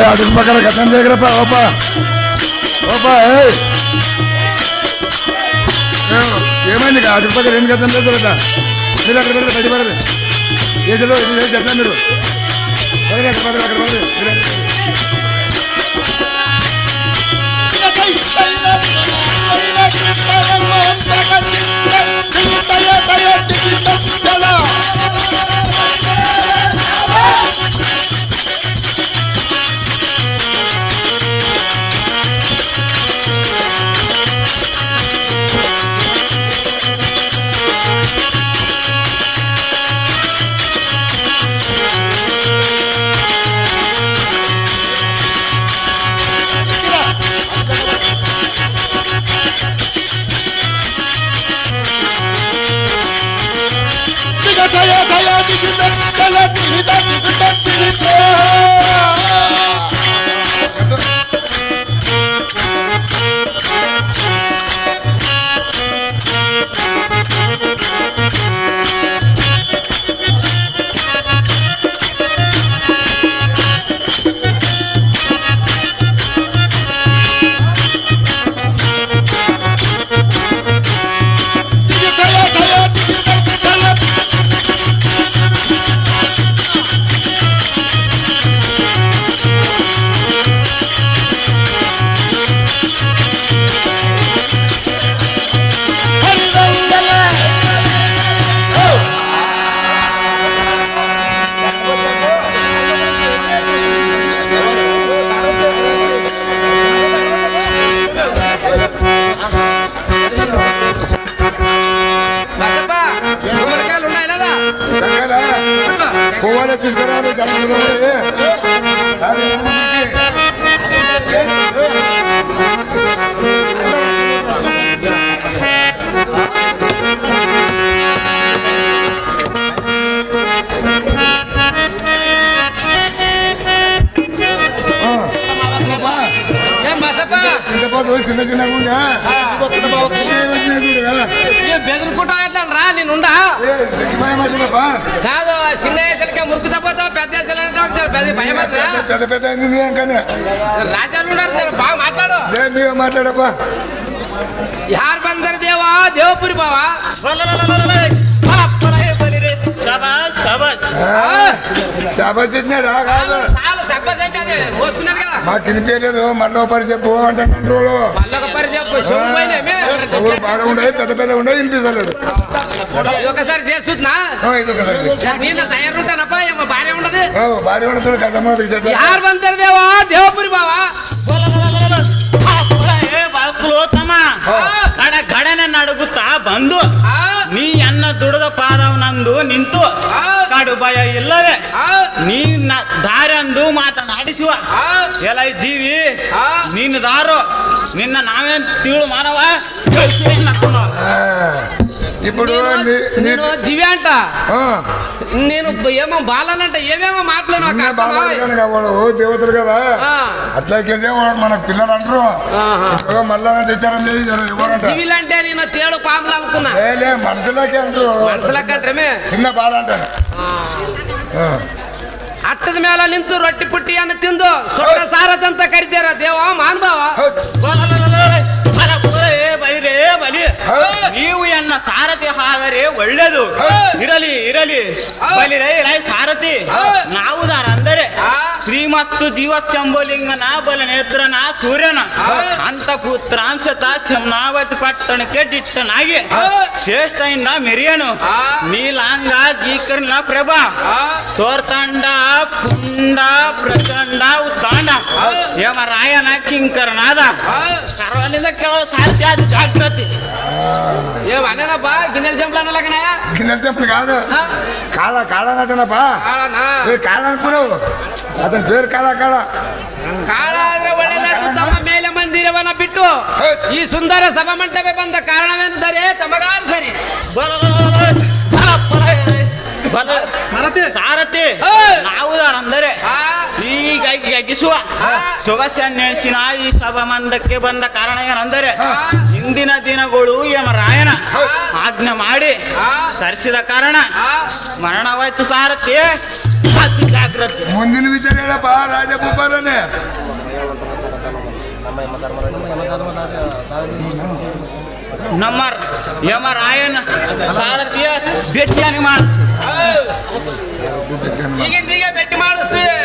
అటు పక్కన కథం దగ్గరప్ప ఓపా ఓపా ఏమైంది అటు పక్కన ఏం కథం దగ్గర మీరు అక్కడ వెళ్ళి బయట పడదు ఏదో చెప్తా మీరు అక్కడ పోవాలి తీసుకురాలి చిన్న చిన్నగా బెదురుకుంటా ఎట్లా రా నేనుండా కాదు చిన్న వేసలకే మురుకు తప్ప పెద్ద పెద్ద పెద్ద రాజాలు ఉన్నారు బాగా మాట్లాడు మాట్లాడప్పా యార్ బందర్ దేవా దేవపురి బావా శాబాష్ ఇచ్చినాడా కాదు మాకు వినిపించలేదు మళ్ళీ పరి చెప్పు అంటున్నారు బాగా ఉండదు పెద్ద పెద్ద ఉండదు వినిపించలేదు ఒకసారి చేస్తున్నా తయారుంటానప్ప భార్య ఉండదు భార్య ఉండదు కదా యార్ బందర్ దేవా దేవపురి బావా ಗಡನೆ ನಡುಗುತ್ತಾ ಬಂದು ನೀ ಅನ್ನ ದುಡದ ಪಾದವ ನಂದು ನಿಂತು ಕಾಡು ಭಯ ಇಲ್ಲದೆ ನೀ ದಾರಂದು ಮಾತನಾಡಿಸುವ ಎಲ್ಲ ಜೀವಿ ನೀನು ದಾರು ನಿನ್ನ ನಾವೇನ್ ತಿಳು ಮಾನವ ఇప్పుడు నేను దివ్య అంట నేను ఏమో బాలనంట ఏమేమో మాట్లాడు దేవతలు కదా అట్లాగే మనకు పిల్లలు అంటారు మళ్ళా తెచ్చారని దివ్యులంటే నేను తేడు పాములు అనుకున్నా మనుషులకే అంటారు మనుషులకంటే చిన్న బాధ అంటారు ಅಟ್ಟದ ಮೇಲೆ ನಿಂತು ರೊಟ್ಟಿ ಪುಟ್ಟಿ ಅನ್ನು ತಿಂದು ಸೊಟ್ಟ ಸಾರದಂತ ಕರಿತಾರ ದೇವ ಮಾನ್ಭಾವ ನೀವು ಎನ್ನ ಸಾರಥಿ ಆದರೆ ಒಳ್ಳೆದು ಇರಲಿ ಇರಲಿ ಬಲಿರೈ ಸಾರಥಿ ನಾವು ಅಂದರೆ ಶ್ರೀಮತ್ತು ಜೀವಶಂಭುಲಿಂಗನ ಬಲ ನೇತ್ರನ ಸೂರ್ಯನ ಅಂತ ಪುತ್ರಾಂಶತ ಶಮ್ನಾವತಿ ಪಟ್ಟಣಕ್ಕೆ ದಿಟ್ಟನಾಗಿ ಶ್ರೇಷ್ಠಯಿಂದ ಮೆರಿಯನು ನೀಲಾಂಗ ಗೀಕರ್ನ ಪ್ರಭಾ ತೋರ್ತಂಡ ಪುಂಡ ಪ್ರಚಂಡ ಉತ್ತಾಂಡ ಯಮ ರಾಯನ ಕಿಂಕರನಾದ ಸರ್ವಲಿಂದ ಕೆಲವು ಸಾಧ್ಯ ಜಾಗೃತಿ ఏమన్నానప్పా గిన్నెల చెంపలు అన్నలాగనాయా గిన్నెల చెంపలు కాదు కాళ కాళనటనప్పా కాళ అనుకున్నావు అతని పేరు కాళ కాళ ಕಾಳಾದ್ರೆ ಒಳ್ಳೆದಾಯ್ತು ತಮ್ಮ ಮೇಲೆ ಮಂದಿರವನ್ನ ಬಿಟ್ಟು ಈ ಸುಂದರ ಸಭಾ ಮಂಟಪ ಬಂದ ಕಾರಣವೇನೆಂದರೆ ತಮಗಾರು ಸರಿ ಸಾರಥಿ ನಾವು ಅಂದರೆ ಈಗ ಬೈಗಿಸುವ ಸೊಗಸನ್ನೇಸಿನ ಈ ಸಭಾಮಂದಕ್ಕೆ ಬಂದ ಕಾರಣ ಏನೆಂದರೆ ಇಂದಿನ ದಿನಗಳು ಯಮರಾಯನ ಆಜ್ಞೆ ಮಾಡಿ ಸರಿಸಿದ ಕಾರಣ ಮರಣವಾಯ್ತು ಸಾರಥಿ. ಅತಿ ಜಾಗ್ರತೆ. ಮುಂದಿನ ವಿಚಾರ ಹೇಳಪ್ಪ ರಾಜಭೂಪಾಲನೆ. ನಮ್ಮ ಯಮರಾಯನ ಸಾರಥಿಯ ಭೇಟಿಯನ್ನು ಮಾಡಿ ಈಗಿಂದೀಗ ಭೇಟಿ ಮಾಡಿಸ್ತೀವಿ.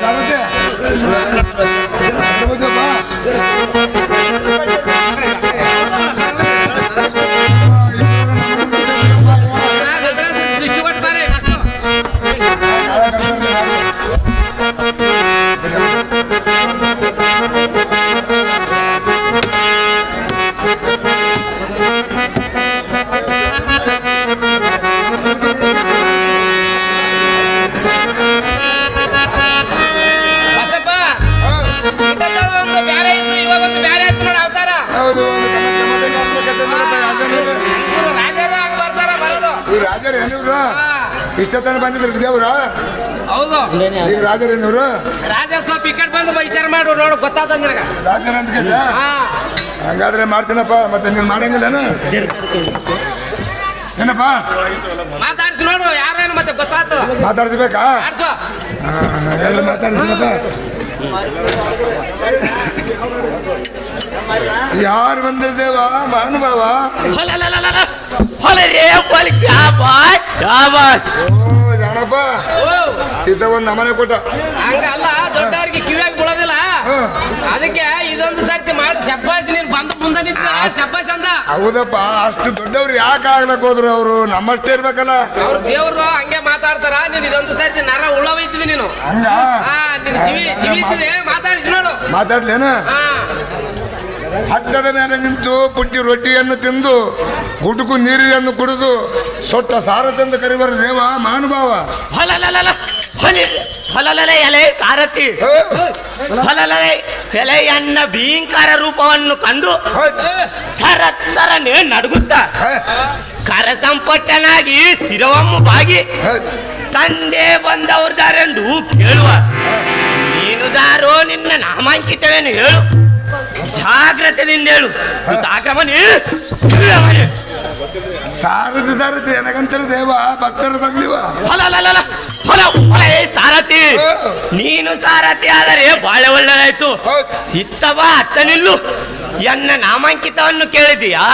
ಸಾಮರ್ಥ್ಯ ಹೌದು ಒಂದು ಗಮಕ ಮನೆಗೆ ಆಗ್ಬೇಕಂತ ನೋಡಪ್ಪ, ರಾಜನಿಗೆ. ಇವ್ರು ರಾಜರು ಆಗಿ ಬರ್ತಾರ ಬರೋದು. ಇವ್ರು ರಾಜರು ಏನಿವ್ರು ಇಷ್ಟೊತ್ತನ ಬಂದಿದ್ರು ದೇವ್ರ? ಹೌದು ಈಗ ರಾಜರು ಏನಿವ್ರು? ರಾಜ ಸ್ವಲ್ಪ ಈ ಕಡೆ ಬಂದು ವಿಚಾರ ಮಾಡು ನೋಡು ಗೊತ್ತಾತ ನಿನಗ. ರಾಜರ ಅಂತ ಕೇಳ್ದ? ಹಾ ಹಂಗಾದ್ರೆ ಮಾಡ್ತೀನಪ್ಪ. ಮತ್ತೆ ನೀನು ಮಾಡಂಗಿಲ್ಲನ ಏನಪ್ಪ? ಮಾತಾಡ್ಸಿ ನೋಡು ಯಾರೇನು ಮತ್ತೆ ಗೊತ್ತಾಗ್ತದ. ಮಾತಾಡ್ಸ್ಬೇಕಾ? ಆಡ್ಸು. ಹಾಗಾದ್ರೆ ಮಾತಾಡ್ತೀನಪ್ಪ. ಯಾರು ಬಂದ್ರ ದೇವ ಮಹಾನುಭಾವ? ಓ ಜಾಣಪ್ಪ, ಓ ಇದ ಒಂದ್ ನಮನೆ ಕೊಟ್ಟ. ಹಂಗಲ್ಲ, ದೊಡ್ಡವ್ರಿಗೆ ಕಿವಿಯಾಗಿ ಬೀಳೋದಿಲ್ಲ. ಅದಕ್ಕೆ ಇದೊಂದು ಸರ್ತಿ ಮಾಡಿ ಶಬ್ಬಾಸ್ ನೀನ್ ಬಂದು ಮುಂದೆ ನಿಂತ ಶಬ್ಬಾಸ್ ಅಂದ. ಹೌದಪ್ಪ, ಅಷ್ಟು ದೊಡ್ಡವ್ರು ಯಾಕೆ ಆಗ್ಲಕ್ ಹೋದ್ರು? ಅವರು ನಮ್ಮಷ್ಟೇ ಇರ್ಬೇಕಲ್ಲ. ಅವ್ರ ದೇವ್ರು ಹಂಗೆ ಮಾತಾಡ್ತಾರ. ನೀನ್ ಇದೊಂದು ಸರ್ತಿ ನರ ಉಳ್ಳವೈತಿದಿ ನೀನು. ಹಂಗ ಹಾ ನಿನ್ ಕಿವಿ ಇದ್ದಿದೆ, ಮಾತಾಡಿಸಿ ನೋಡು. ಮಾತಾಡ್ಲೇನ? ಹಾ ಹಟ್ಟದ ಮೇಲೆ ನಿಂತು ಪುಟ್ಟಿ ರೊಟ್ಟಿಯನ್ನು ತಿಂದು ಗುಡುಕು ನೀರನ್ನು ಕುಡಿದು ಸೊಟ್ಟ ಸಾರ ತಂದು ಕರಿಬಾರ ದೇವ ಮಹಾನುಭಾವ. ಹೊಲಲಲೆ ಎಲೆ ಸಾರಥಿ, ಹೊಲಲಲೆ ಎಲೆ ಅನ್ನ ಭೀಂಕಾರ ರೂಪವನ್ನು ಕಂಡು ಥರಥರನೆ ನಡುಗುತ್ತಾ ಕರ ಸಂಪಟ್ಟನಾಗಿ ಶಿರವಮ್ಮ ಬಾಗಿ ತಂದೆ ಬಂದವ್ರದಾರೆಂದು ಕೇಳುವ. ನೀನು ದಾರೋ ನಿನ್ನ ನಾಮಾಂಕಿತವೇನು ಹೇಳು, ಜಾಗ್ರತೆದಿಂದ ಹೇಳು. ಸಾರಥಿ ಸಾರಥಿ ಎನಗಂತಾರೆ ದೇವ ಭಕ್ತರ ಸಂಜೀವ. ಸಾರಥಿ, ನೀನು ಸಾರಥಿ ಆದರೆ ಬಹಳ ಒಳ್ಳೆದಾಯ್ತು. ಇತ್ತವ ಅತ್ತ ನಿಲ್ಲು, ಎನ್ನ ನಾಮಾಂಕಿತವನ್ನು ಕೇಳಿದೀಯಾ?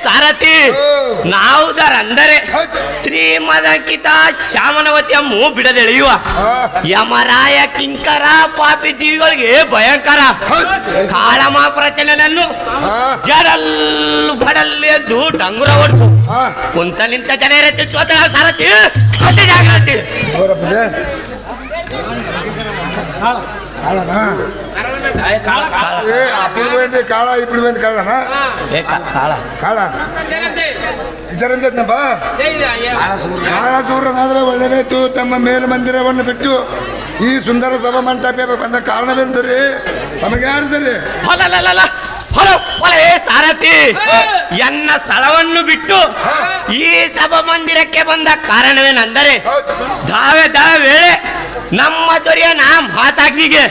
ಸಾರಥಿ, ನಾವುದರಂದರೆ ಶ್ರೀಮದಂಕಿತ ಶ್ಯಾಮನವತಿಯಮ್ಮು ಬಿಡದೆಳೆಯುವ ಯಮರಾಯ ಕಿಂಕರ ಪಾಪಿ ಜೀವಿಗಳಿಗೆ ಭಯಂಕರ ಕಾಳಮ ಪ್ರಚನನನ್ನು ಜಡಲ್ ಬಡಲ್ ಎಂದು ಡಂಗುರ ಓಡಿಸು. ಕುಂತ ನಿಂತ ಜನರ ಸಾರಥಿ ಜಾಗ್ರತೆ. అప్పుడు పోయింది కాళ ఇప్పుడు పోయింది కాళనా కాళ ವಿಚಾರ చేద్దాంపా ಕಾಳಸೂರನಾದ್ರೆ ಒಳ್ಳೆದಾಯ್ತು. ತಮ್ಮ ಮೇಲು ಮಂದಿರವನ್ನು ಬಿಟ್ಟು ಈ ಸುಂದರ ಸಭಾ ಮಂಟಪ ಬಂದ ಕಾರಣವೆಂದರೆ ತಮಗೆ ಯಾರಿದ್ದಾರೆ? ಸಾರಥಿ, ಎನ್ನ ಸ್ಥಳವನ್ನು ಬಿಟ್ಟು ಈ ಸಭಾ ಮಂದಿರಕ್ಕೆ ಬಂದ ಕಾರಣವೇನೆಂದರೆ ದಾವೆ ವೇಳೆ ನಮ್ಮ ದೊರೆಯನ ಮಾತಾಗ್ನಿಗೆ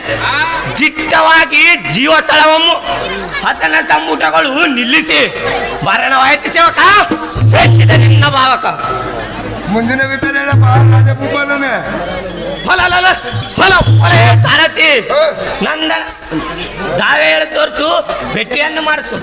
ಚಿಟ್ಟವಾಗಿ ಜೀವ ಸ್ಥಳವನ್ನು ಹತನ ಸಂಪುಟಗಳು ನಿಲ್ಲಿಸಿ ಮರಣವಾಯಿತು ಸೇವಕ ನಿನ್ನ ಭಾವಕ. ಮುಂದಿನ ವಿಚಾರ ಹೇಳಪ್ಪ ರಾಜಭೂಪಾಲನೆ. ಸಾರಥಿ, ನಂದ ದಾವೆ ಹೇಳಿ ತೋರಿಸು, ಭೇಟಿಯನ್ನು ಮಾಡಿಸು.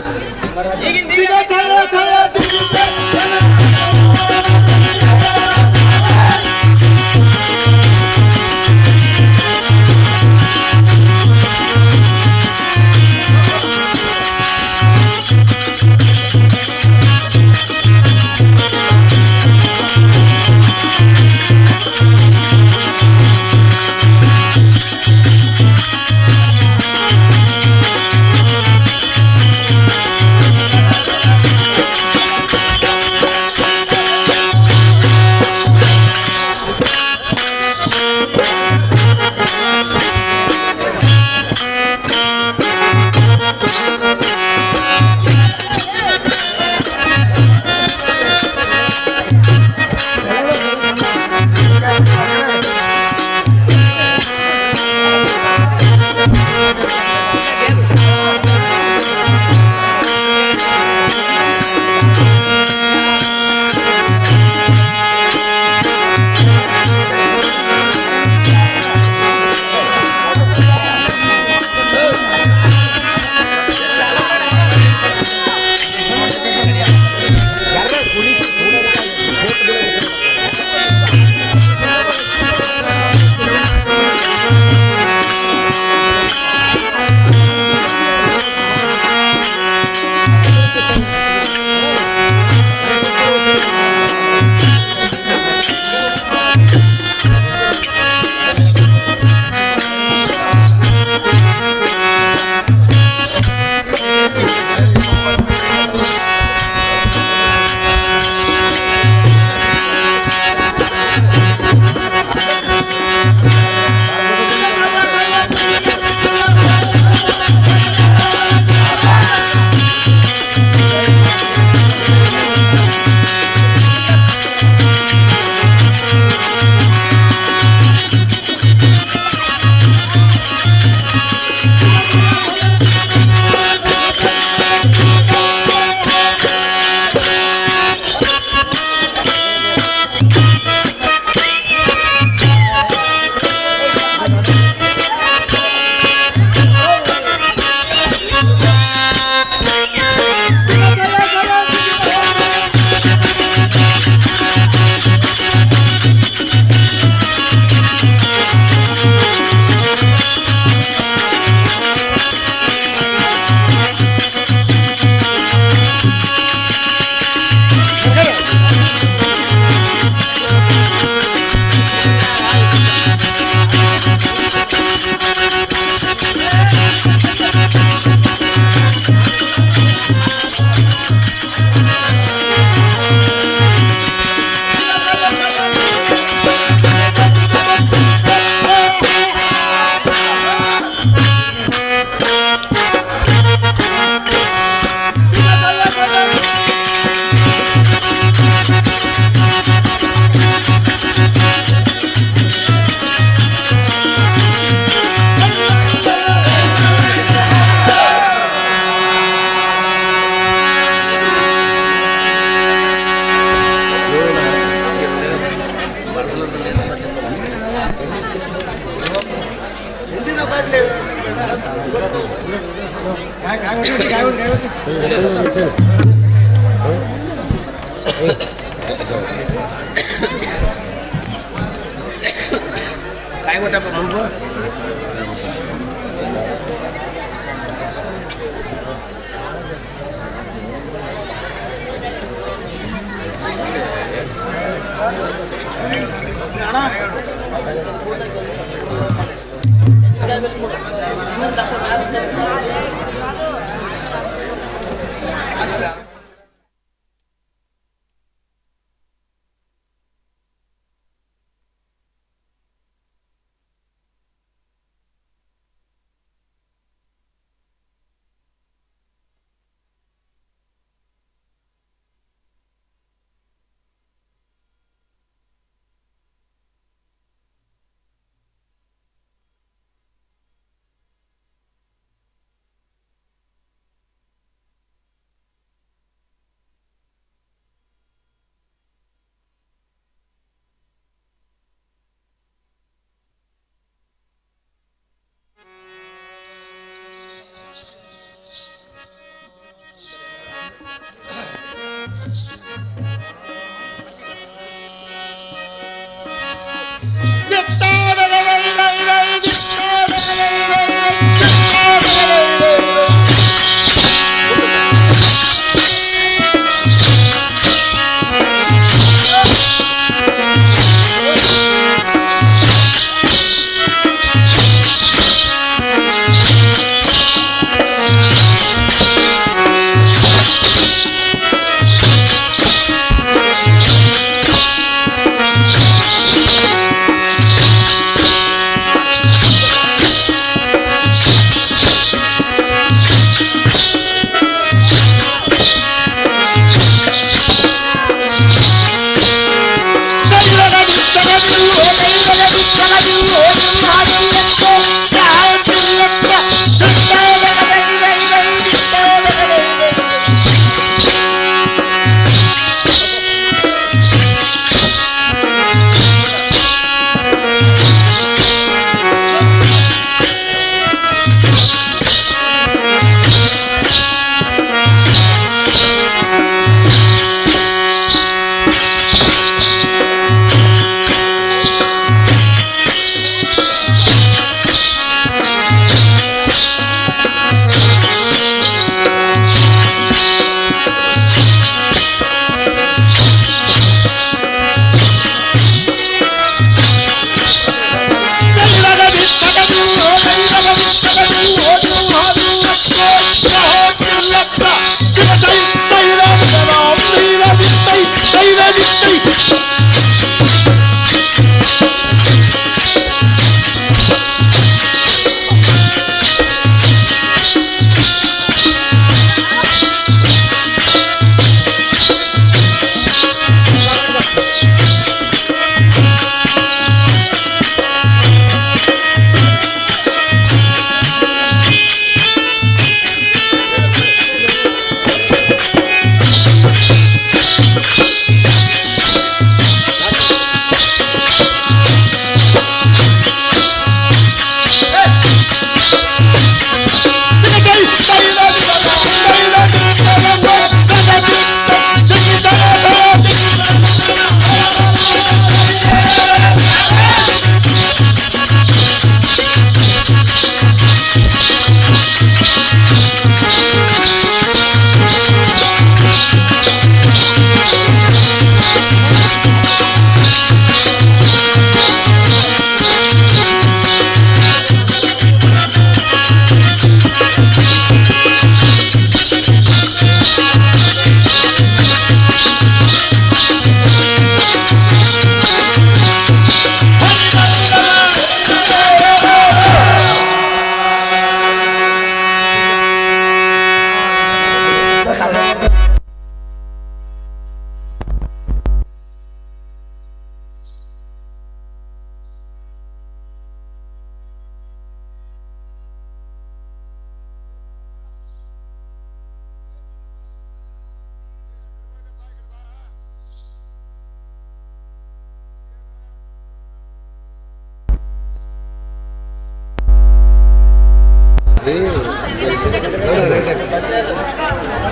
काय गोटा म्हणतो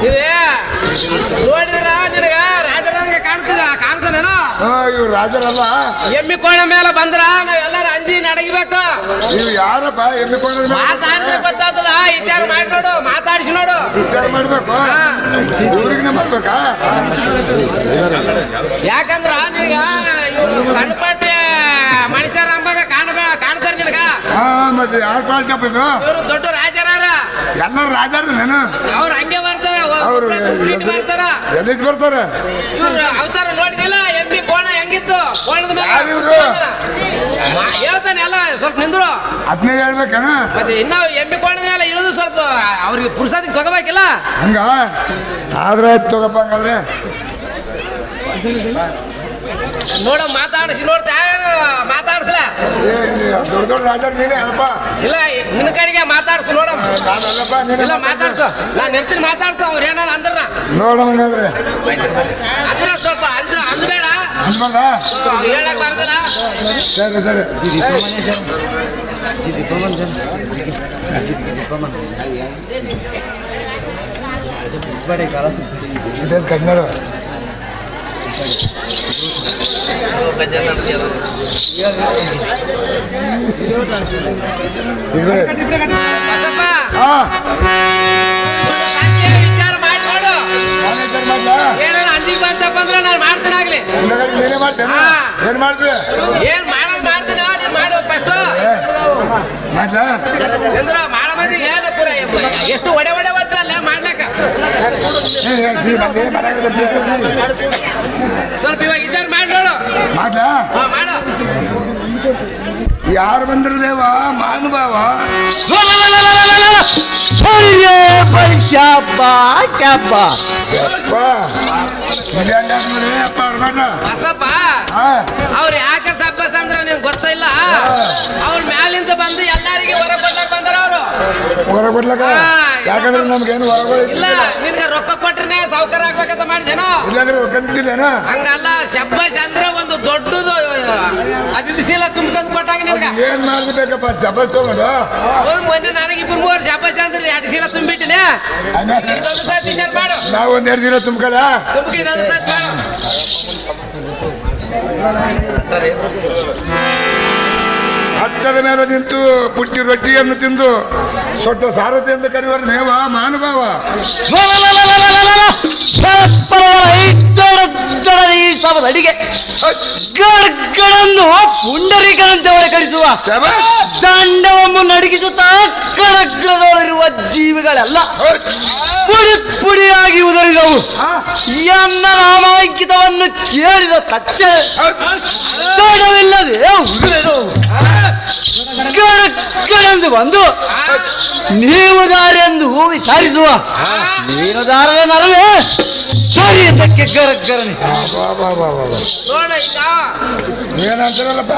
ಇದೇ ನೋಡಿದ್ರ ನಿನಗ ರಾಜರಂಗ ಕಾಣ್ತಾನೇನೋ? ಇವ್ರು ರಾಜರಲ್ಲ. ಎಮ್ಮಿ ಕೋಣ ಮೇಲೆ ಬಂದ್ರ ನಾವೆಲ್ಲರೂ ಅಂಜಿ ನಡಗಬೇಕು. ಇವ್ ಯಾರಪ್ಪ ಎಮ್ಮಿ ಕೊಂಡ ಮಾತಾಡಿದ್ರೆ ಗೊತ್ತಾಗ್ತದ. ವಿಚಾರ ಮಾಡಿ ನೋಡು, ಮಾತಾಡಿಸಿ ನೋಡು. ವಿಚಾರ ಮಾಡ್ಬೇಕು. ಇವ್ರಿಗೆ ಮಾಡ್ಬೇಕಾ? ಯಾಕಂದ್ರ ಈಗ ಸಣ್ಣ ಪಟ್ಟಿ ಮನುಷ್ಯರ ಅಂಬಾಗ ಕಾಣ್ತಾರೆ ನಿನಗ. ಮತ್ತೆ ಯಾರ ಪಾಲ್ಟಪ್ಪ ಇದು? ಇವರು ದೊಡ್ಡ ರಾಜರಾರ. ಎಲ್ಲರೂ ರಾಜಾರ ನಾನು. ಅವ್ರು ಹಂಗೆ ಬರ್ತಾರ. ಅವ್ರು ಬರ್ತಾರ. ಎಲ್ಲಿ ಬರ್ತಾರ? ಇವ್ರು ಅವತಾರ ನೋಡಿದಿಲ್ಲ? ಎಮ್ಮಿ ಕೋಣ ಹೆಂಗಿತ್ತು? ಕೋಣದ ಮೇಲೆ ಹೇಳ್ತಾನೆ ಎಲ್ಲ. ಸ್ವಲ್ಪ ನಿಂದ್ರು ಅದನ್ನೇ ಹೇಳ್ಬೇಕೇನ? ಮತ್ತೆ ಇನ್ನ ಎಮ್ಮಿ ಕೋಣದ ಮೇಲೆ ಇಳಿದು ಸ್ವಲ್ಪ ಅವ್ರಿಗೆ ಪುರ್ಸತಿಗೆ ತಗೋಬೇಕಿಲ್ಲ. ಹಂಗ ಆದ್ರೆ ತಗೋಪ್ಪ. ಹಂಗಾದ್ರೆ ನೋಡ ಮಾತಾಡಿಸಿ ನೋಡ್ತಾ ಮಾತಾಡ್ಸಲ. ದೊಡ್ಡ ದೊಡ್ಡ ರಾಜಾರ ನೀನೇ ಅಲ್ಲಪ್ಪ. ಇಲ್ಲ ನಿನ್ನ ಕಡೆಗೆ ಮಾತಾಡ್ಸು ನೋಡ. ನಾನಲ್ಲಪ್ಪ, ನೀನೇ ಇಲ್ಲ ಮಾತಾಡ್ಸು. ನಾನು ನಿಂತೀನಿ ಮಾತಾಡ್ತು. ಅವ್ರು ಏನಾರ ಅಂದ್ರ ನೋಡಮ್ಮ. ಹಂಗಾದ್ರೆ ಅಂದ್ರ ಸ್ವಲ್ಪ ಅಂದ್ಬೇಡ. ಅನ್ಬಲ್ಲ ಹೇಳಕ್ ಬಾರ್ದಲ್ಲ. ಸರಿ ಸರಿ. ವಿದೇಶ ಕಣ್ಣರು ಬಸಪ್ಪ ಹಾ ವಿಚಾರ ಮಾಡಿ ನೋಡು. ಏನಾರ ಅಂಜಿಗೆ ಬಂತಪ್ಪ ಅಂದ್ರೆ ನಾನು ಮಾಡ್ತೇನಾಗ್ಲಿ. ನೀನೇ ಮಾಡ್ತೇನೆ. ಏನ್ ಮಾಡ್ತೀವಿ? ಏನ್ ಮಾಡೋದು ಮಾಡ್ತೀನಿ. ನೀನ್ ಮಾಡು ಫಸ್ಟ್. ಮಾಡ್ಲ ಅಂದ್ರ ಮಾಡ ಮಂದಿ ಏನು ಪೂರ ಎಷ್ಟು ಒಡೆ ಹೋದ್ರಲ್ಲ ಮಾಡ್ಲಕ್ಕ. ಸ್ವಲ್ಪ ಇವಾಗ ವಿಚಾರ ಮಾಡಿ ನೋಡು. ಮಾಡ್ಲ ಮಾಡು. ಯಾರು ಬಂದ್ರು ದೇವ ಮಾನುಭಾವ. ನೋಡಿ ಅಪ್ಪ ಅವ್ರು ಮಾಡ್ಲ. ಬಸಪ್ಪ ಅವ್ರು ಯಾಕೆ ಸಬ್ಬಸ್ ಅಂದ್ರ ನಿನ್ ಗೊತ್ತಿಲ್ಲ. ಅವ್ರ ಮ್ಯಾಲಿಂದ ಬಂದು ಎಲ್ಲಾರಿಗೆ ಹೊರ ಕೊಡ್ಲಕ್ ಬಂದ್ರ ಅವ್ರು. ಹೊರ ಕೊಡ್ಲಕ್ಕ? ಯಾಕಂದ್ರೆ ನಮ್ಗೇನು ಹೊರಗಳು ಇಲ್ಲ ನಿನ್ಗೆ ರೊಕ್ಕ ಕೊಟ್ರೆ ಸಾವುಕಾರ ಆಗ್ಬೇಕಂತ ಮಾಡಿದೇನೋ? ಇಲ್ಲಾಂದ್ರೆ ರೊಕ್ಕ ತಿಂತಿಲ್ಲೇನ? ಹಂಗಲ್ಲ. ಶಬ್ಬಸ್ ಅಂದ್ರೆ ಒಂದು ದೊಡ್ಡದು ಅತಿಥಿಶೀಲ ತುಂಬ್ಕೊಂಡ್ ಕೊಟ್ಟಾಗ ನಿನ್ಗ ಏನ್ ಮಾಡ್ಬೇಕಪ್ಪ? ಜಬಲ್ ತಗೊಂಡು ಮೊನ್ನೆ ನನಗೆ 2-3 ಶಬ್ಬಸ್ ಅಂದ್ರೆ 2 ಶೀಲ ತುಂಬಿಟ್ಟಿನಿ. ವಿಚಾರ ಮಾಡು. ನಾವು ಒಂದೆರಡು ದಿನ ತುಂಬ್ಕಲ್ಲ. ತುಂಬಿ ಮಾಡು. ಹತ್ತದ ಮೇಲೆ ನಿಂತು ಪುಟ್ಟಿ ರೊಟ್ಟಿಯನ್ನು ತಿಂದು ಸೊಟ್ಟ ಸಾರಥಿ ಅಂತ ಕರೆಯುವ ದೇವ ಮಾನುಭಾವ. ಅಡಿಗೆ ಗಡ್ಗಡನ್ನು ಪುಂಡರೀಕನಂತೆ ಕರಿಸುವ ದಂಡವನ್ನು ನಡಗಿಸುತ್ತಾ ಕಡಗ್ರದೊಳಿರುವ ಜೀವಿಗಳೆಲ್ಲ ಪುಡಿ ಪುಡಿಯಾಗಿ ಉದರಿದವು. ಎನ್ನ ನಾಮಾಂಕಿತವನ್ನು ಕೇಳಿದ ತಕ್ಷಣ ತಡವಿಲ್ಲದೆ ಉಳಿದವು. ಗಡಗಡೆಂದು ಬಂದು ನೀವು ದಾರೆಂದು ವಿಚಾರಿಸುವ ನೀನು ದಾರದ ನರವೇ ಸರಿ ಇದಕ್ಕೆ ಗರಗರನೆ ನೋಡ ಈಗ ಏನಂತಾರಲ್ಲಪ್ಪ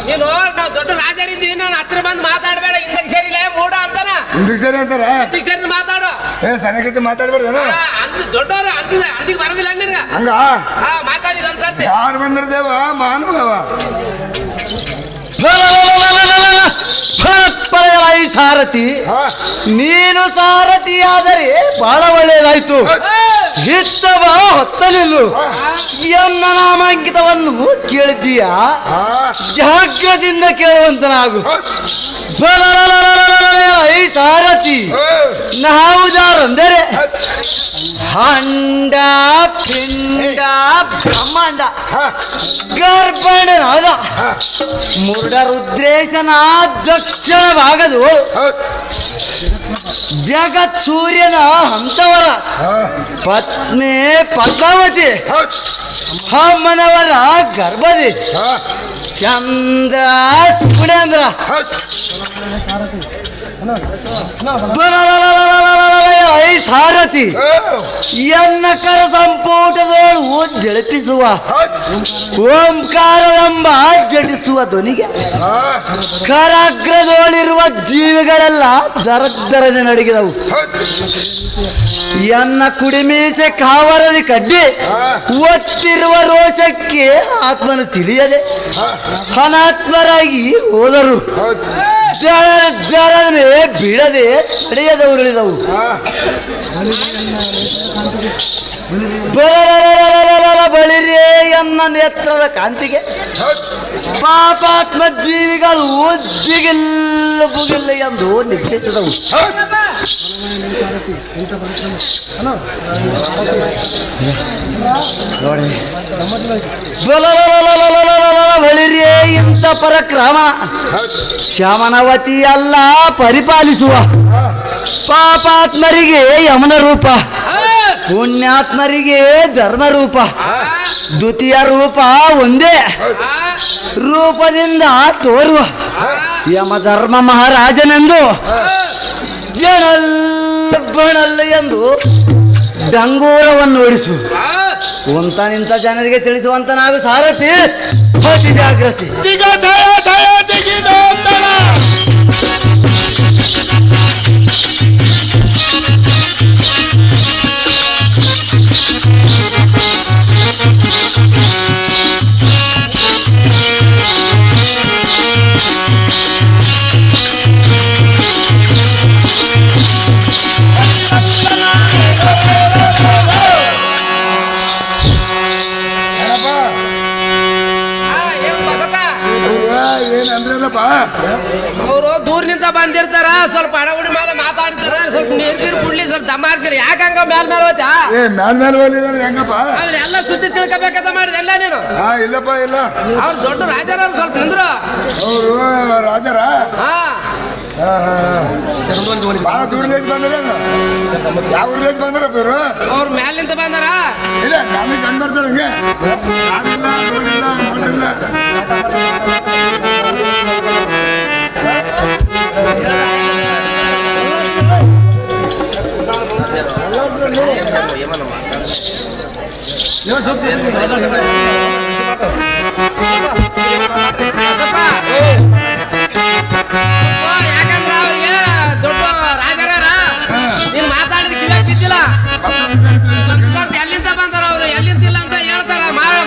ನೀನು ನಾವು ದೊಡ್ಡ ರಾಜರಿದ್ದೀವಿ. ನಾನು ಹತ್ರ ಬಂದು ಮಾತಾಡಬೇಡ. ಹಿಂದಕ್ಕೆ ಸರಿಲೇ ಮೂಡ ಅಂತಾನ. ಹಿಂದಕ್ಕೆ ಸರಿ ಅಂತಾರ? ಹಿಂದಕ್ಕೆ ಸರಿ ಮಾತಾಡು. ಸನಕತಿ ಮಾತಾಡ್ಬಾರ್ದೇನ? ಅಂದ್ ದೊಡ್ಡವರು ಅಂದಿಗೆ ಬರೋದಿಲ್ಲ ನಿನ್ಗ. ಹಂಗ ಮಾತಾಡಿದ ಅನ್ಸತ್ತೆ. ಯಾರು ಬಂದ್ರ ದೇವ ಮಾನುಭಾವ. ಸಾರಥಿ ನೀನು ಸಾರಥಿಯಾದರೆ ಬಹಳ ಒಳ್ಳೆಯದಾಯ್ತು. ಹಿತ್ತವ ಹೊತ್ತಲಿಲ್ಲು ಎನ್ನ ನಾಮಾಂಕಿತವನ್ನು ಕೇಳಿದ್ದೀಯಾ? ಜಾಗ್ರತೆಯಿಂದ ಕೇಳುವಂತನಾಗು. ಐ ಸಾರಥಿ ನಾವು ಯಾರಂದರೆ ಹಂಡ ಪಿಂಡ ಬ್ರಹ್ಮಾಂಡ ಗರ್ಭಣನಾದ ಮುರುಡ ರುದ್ರೇಶನ ದಕ್ಷಿಣ ಭಾಗದು ಜಗತ್ ಸೂರ್ಯನ ಹಂತವರ ಪತ್ನಿ ಪದ್ಮಾವತಿ ಅಮ್ಮನವರ ಗರ್ಭದಿ ಚಂದ್ರ ಸುಗುಣೇಂದ್ರ ಐ ಸಾರಥಿ ಎನ್ನ ಕರ ಸಂಪುಟದೋಳು ಜಳಪಿಸುವ ಓಂಕಾರವೆಂಬ ಜಟಿಸುವ ಧ್ವನಿಗೆ ಕರಾಗ್ರದೋಳಿರುವ ಜೀವಿಗಳೆಲ್ಲ ದರದರನೆ ನಡಗಿದವು. ಎನ್ನ ಕುಡಿಮೀಸೆ ಕಾವರದಿ ಕಡ್ಡಿ ಒತ್ತಿರುವ ರೋಚಕ್ಕೆ ಆತ್ಮನು ತಿಳಿಯದೆ ಅನಾತ್ಮರಾಗಿ ಹೋದರು. ದರದರನೆ ಬಿಡದೆ ನಡೆಯದವರುಳಿದವು. ಬಳಿರೇ ಎನ್ನ ನೇತ್ರದ ಕಾಂತಿಗೆ ಪಾಪಾತ್ಮ ಜೀವಿಗಳು ದಿಗಿಲ್ಲ ಬುಗಿಲ್ಲ ಎಂದು ನಿರ್ದೇಶಿಸಿದವು. ಬಳಿರೇ ಇಂಥ ಪರಕ್ರಮ ಶಮನವತಿ ಅಲ್ಲ ಪರಿಪಾಲಿಸುವ ಪಾಪಾತ್ಮರಿಗೆ ಯಮನ ರೂಪ, ಪುಣ್ಯಾತ್ಮರಿಗೆ ಧರ್ಮ ರೂಪ, ದ್ವಿತೀಯ ರೂಪ ಒಂದೇ ರೂಪದಿಂದ ತೋರುವ ಯಮಧರ್ಮ ಮಹಾರಾಜನೆಂದು ಜನಲ್ ಬಣಲ್ ಎಂದು ಡಂಗೂರವನ್ನು ಓಡಿಸು ಉಂತ ನಿಂತ ಜನರಿಗೆ ತಿಳಿಸುವಂತನಾಗು ಸಾರಥಿ. ಅತಿ ಜಾಗೃತಿ. ಏನಂದ್ರಲ್ಲಪ್ಪ, ಅವರು ದೂರ್ನಿಂದ ಬಂದಿರ್ತಾರ, ಸ್ವಲ್ಪ ಅಡಗುಡಿ ಮೇಲೆ ಮಾತಾಡ್ತಾರ, ಸ್ವಲ್ಪ ನೀರ್ ಕುಡ್ಲಿ, ಸ್ವಲ್ಪ ದಮ್ಮಾಡ್ತೀರಿ. ಯಾಕಂಗ ಮೇಲ್ ಮೇಲೆ ಹೋಯ್ತಾ? ಮೇಲ್ ಹೋಗಿದ್ರೆ ಹೆಂಗಪ್ಪ? ಎಲ್ಲ ಸುದ್ದಿ ತಿಳ್ಕೊಬೇಕಂತ ಮಾಡಿದೆ ಎಲ್ಲ ನೀನು. ಇಲ್ಲಪ್ಪ ಇಲ್ಲ, ಅವ್ರು ದೊಡ್ಡ ರಾಜರ, ಸ್ವಲ್ಪ ನಿಂದ್ರು. ಅವರು ರಾಜರ ಬಹಳ ದೂರದಿಂದ ಬಂದ್ರ, ಯಾವ ಊರ್ಲೇಜ್ ಬಂದ್ರಪ್ಪ ಇವರು? ಅವ್ರ ಮ್ಯಾಲಿಂದ ಬಂದಾರ. ಇಲ್ಲ ಮ್ಯಾಲಿ ಕಂಡು ಬರ್ತಾರ, ಹಂಗೆ ನಾವಿಲ್ಲ ನೋಡಿಲ್ಲ ನೋಡಿಲ್ಲ. ಯಾಕಂದ್ರ ಅವ್ರಿಗೆ ದೊಡ್ಡ ರಾಜರ ನೀನ್ ಮಾತಾಡಿದ ಕಿವಿಯಾಗ ಬಿದ್ದಿಲ್ಲ. ಎಲ್ಲಿಂದ ಬಂದಾರ ಅವ್ರು, ಎಲ್ಲಿಂದಿಲ್ಲ ಅಂತ ಹೇಳ್ತಾರ.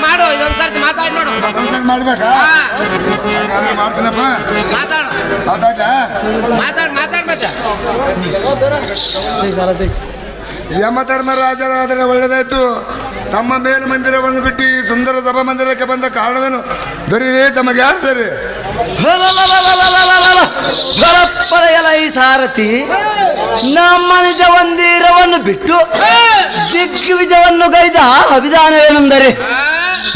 ಮಾಡು ಇದೊಂದ್ಸರ್ತಿ ಮಾತಾಡಿ ನೋಡು. ಮಾಡ್ಬೇಕಾ? ಮಾಡ್ತೀನಪ್ಪ. ಮಾತಾಡು, ಮಾತಾಡ್ ಮತ್ತೆ. ಯಮಧರ್ಮರಾಜರಾದರೆ ಒಳ್ಳೆದಾಯ್ತು. ತಮ್ಮ ಮೇಲು ಮಂದಿರವನ್ನು ಬಿಟ್ಟು ಈ ಸುಂದರ ಸಭಾ ಮಂದಿರಕ್ಕೆ ಬಂದ ಕಾರಣವೇನು? ದೊರೆಯೇ ತಮಗೆ ಯಾರು ಸರಿ? ಪಡೆಯಲ ಈ ಸಾರಥಿ ನಮ್ಮ ನಿಜ ಮಂದಿರವನ್ನು ಬಿಟ್ಟು ದಿಗ್ವಿಜಯವನ್ನು ಗೈದ ಅಭಿಧಾನವೇನೆಂದರೆ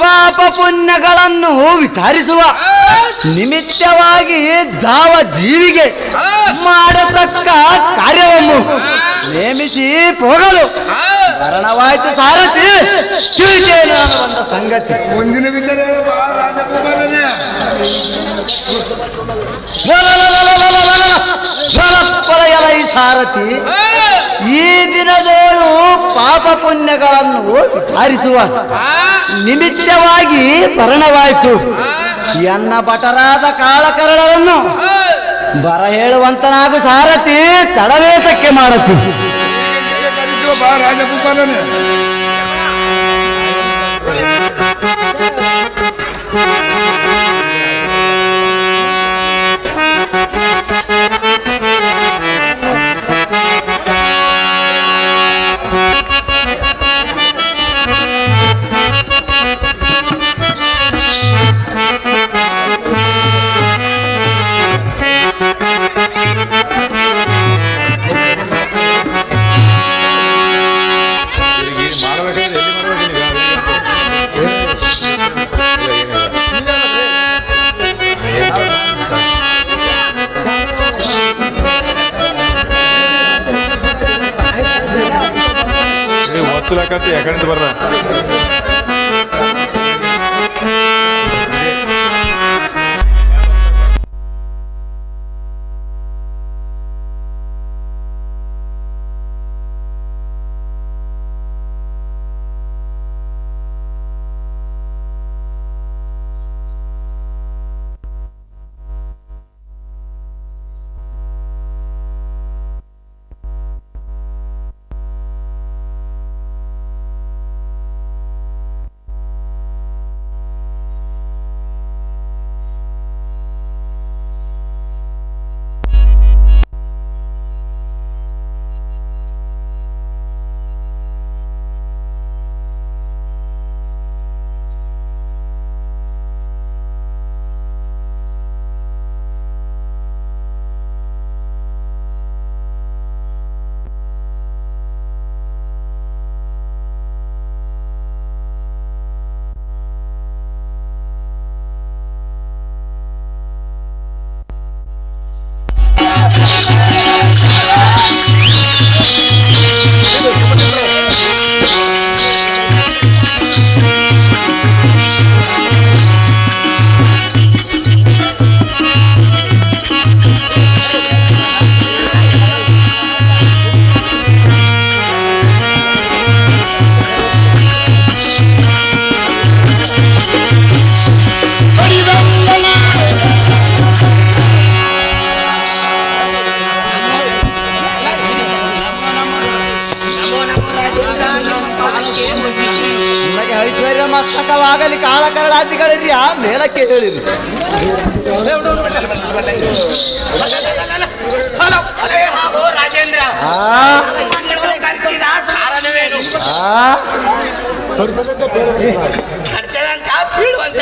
ಪಾಪ ಪುಣ್ಯಗಳನ್ನು ವಿಚಾರಿಸುವ ನಿಮಿತ್ತವಾಗಿ ದಾವ ಜೀವಿಗೆ ಮಾಡತಕ್ಕ ಕಾರ್ಯವನ್ನು ನೇಮಿಸಿ ಹೋಗಲು ಕಾರಣವಾಯಿತು ಸಾರಥಿ. ತಿಳಿತೇನೆ ಅನ್ನುವಂಥ ಸಂಗತಿ. ಮುಂದಿನ ವಿಚಾರ ಹೇಳಪ್ಪ ರಾಜಕುಮಾರನೇ. ಪಡೆಯಲ ಈ ಸಾರಥಿ ಈ ದಿನದೋಳು ಪಾಪ ಪುಣ್ಯಗಳನ್ನು ವಿಚಾರಿಸುವ ನಿಮಿತ್ತವಾಗಿ ಮರಣವಾಯಿತು. ಎನ್ನ ಭಟರಾದ ಕಾಳಕರಳನ್ನು ಬರ ಹೇಳುವಂತನಾಗು ಸಾರಥಿ, ತಡವೇತಕ್ಕೆ ಮಾಡತು. ಬಾ ರಾಜಕುಮಾರನೇ. వచ్చులాకత్తి ఎక్కడి నుంచి బర్రా ನಿಮಗೆ ಐಶ್ವರ್ಯ ಮಸ್ತಕವಾಗಲಿ ಕಾಳ ಕರಳಾದಿಗಳಿರಿ ಆ ಮೇಲಕ್ಕೆ ಹೇಳಿರಿ ರಾಜೇಂದ್ರ ಆ ಕರ್ಚಿದ ಕಾರಣವೇನು ಕರ್ತದಂತ ಬೀಳುವಂತ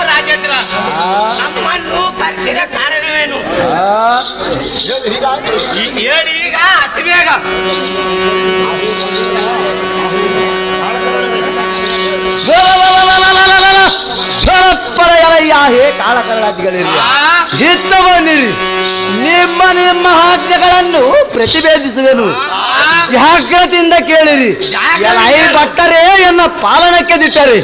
ರಾಜೇಂದ್ರ ನಮ್ಮನ್ನು ಕರ್ಚಿದ ಕಾರಣವೇನು ಹೇಳಿ ಈಗ ಅತಿ ಬೇಗ ಹೇ ಕಾಳ ಕರಳಾದಿಗಳಿರಿ ಹಿತ್ತ ಬನ್ನಿರಿ ನಿಮ್ಮ ನಿಮ್ಮ ಆಜ್ಞೆಗಳನ್ನು ಪ್ರತಿಭೇದಿಸುವೆನು ಜಾಗ್ರತೆಯಿಂದ ಕೇಳಿರಿ ಎಲೈ ಭಟ್ಟರೇ ಎನ್ನ ಪಾಲನಕ್ಕೆ ದಿಟ್ಟರೆ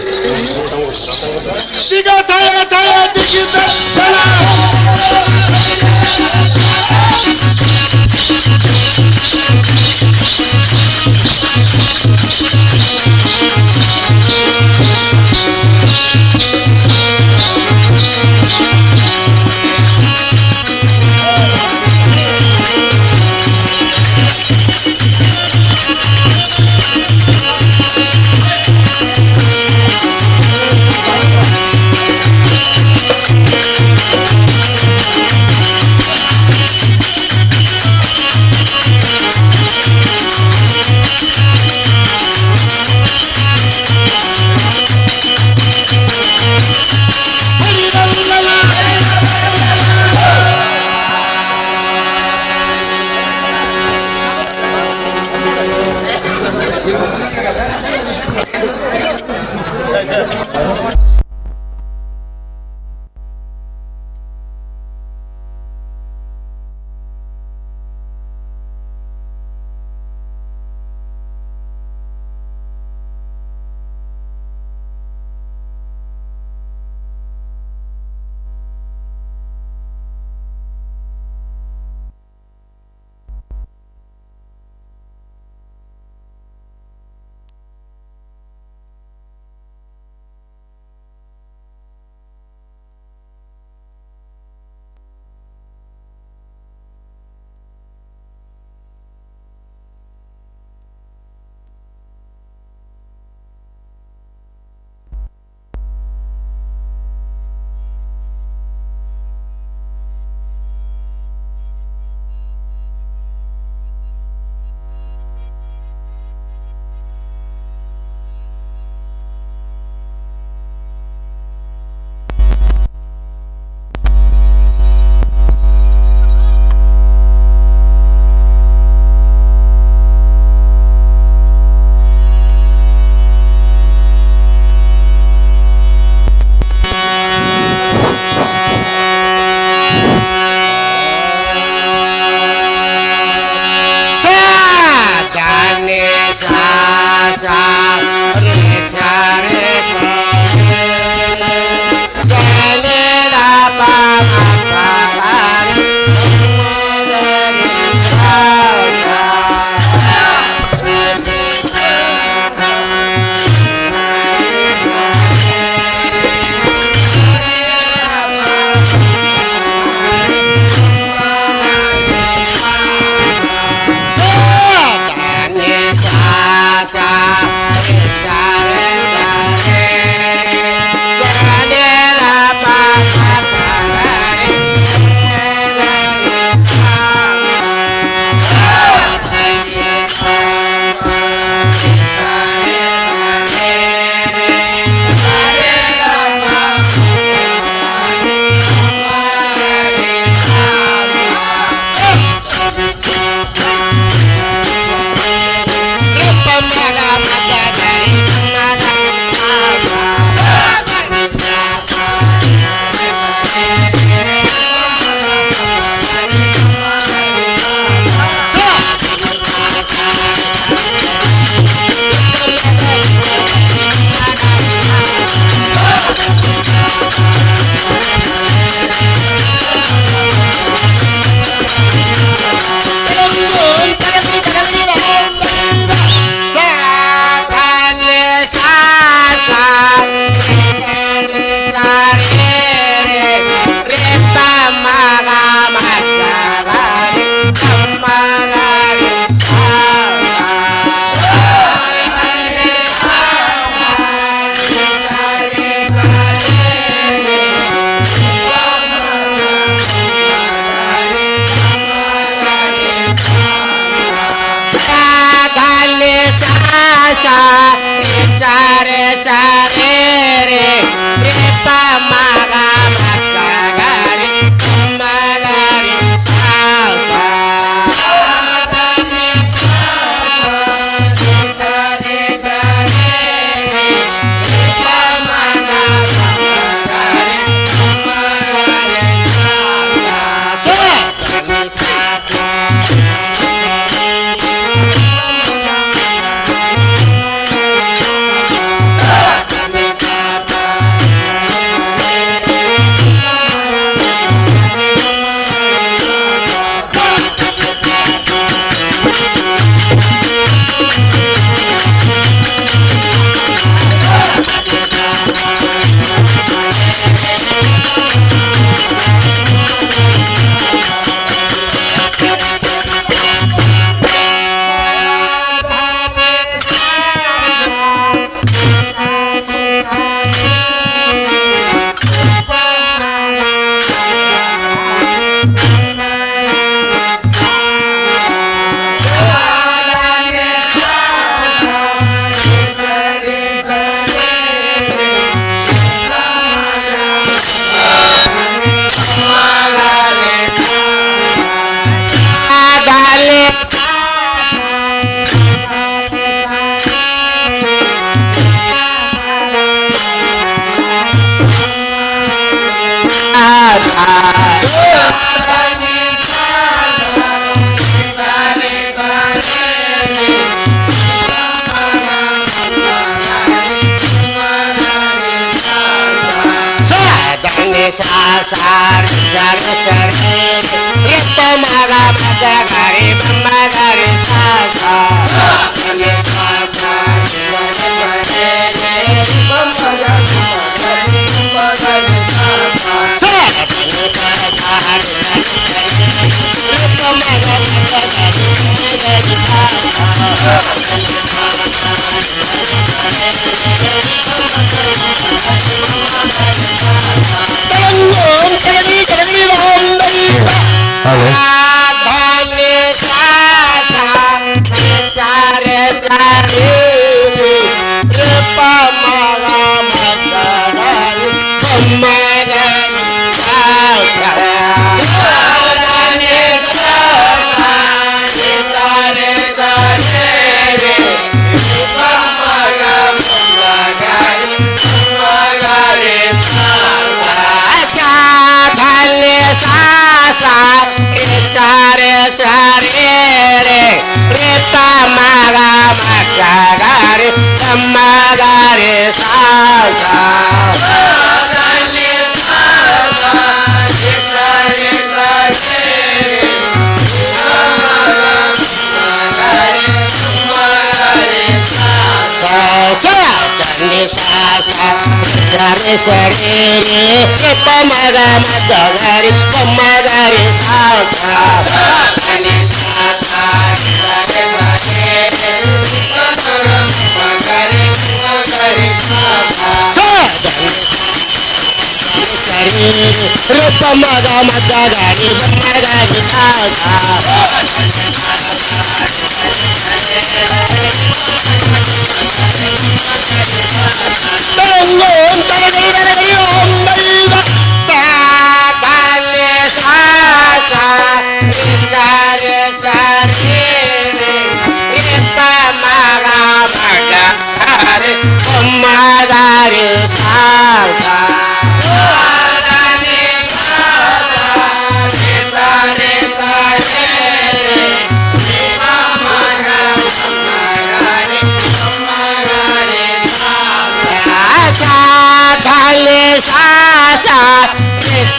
Sare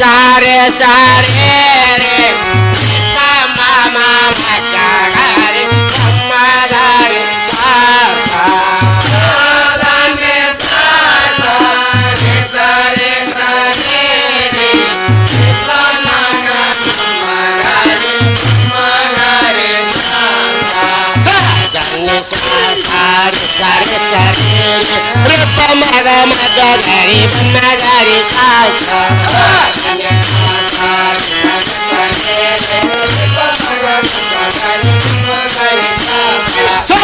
ಸಾರೆ ಸಾರೆ ರೇ ತಮ್ಮ ಮಕ್ಕಳಾರೆ ತಮ್ಮದಾರೆ ಸಾ ಸಾ ಸಾನೆ ಸಾ ಸಾ ರೇ ಸಾರೆ ಸಾರೆ ರೇ ತಮ್ಮ ಮಕ್ಕಳಾರೆ ತಮ್ಮದಾರೆ ಸಾ ಸಾ ಸಾನೆ ಸಾ ಸಾರೆ ಸಾರೆ ಸಾರೆ ರೇ ಮಗ ಮಗ ಗರಿ ಬಮ್ಮ ಗರಿ ಸಾ ಸಾ ಸಾನೆ ಸಾ ಸಾರೆ ಸಾರೆ ರೇ ಮಗ ಗರಿ ಸಾ ಸಾ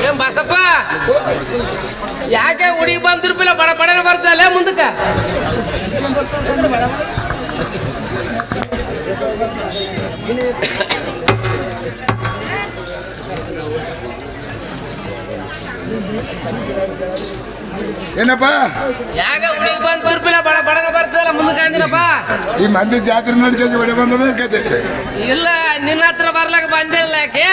ಏನ್ ಬಸಪ್ಪ ಯಾಕೆ ಹುಡುಗಿ ಬಂದ್ರು ಬಿಲ್ಲ ಬಡ ಬಡನೆ ಬರ್ತಲ್ಲ ಮುಂದಕ್ಕ ಏನಪ್ಪ ಯಾಗ ಹುಡುಗಿ ಬಂದ್ ತುರ್ಪಿಲ್ಲ ಬಡ ಬಡನ ಬರ್ತದಲ್ಲ ಮುಂದಕ್ಕೆ ಅಂದಿನಪ್ಪ. ಈ ಮಂದಿ ಜಾತ್ರೆ ನಡ್ಕೊಂಡು ಹೊಡೆ ಬಂದದ ಕತೆ. ಇಲ್ಲ ನಿನ್ನ ಹತ್ರ ಬರ್ಲಾಕ ಬಂದಿಲ್ಲ ಯಾಕೆ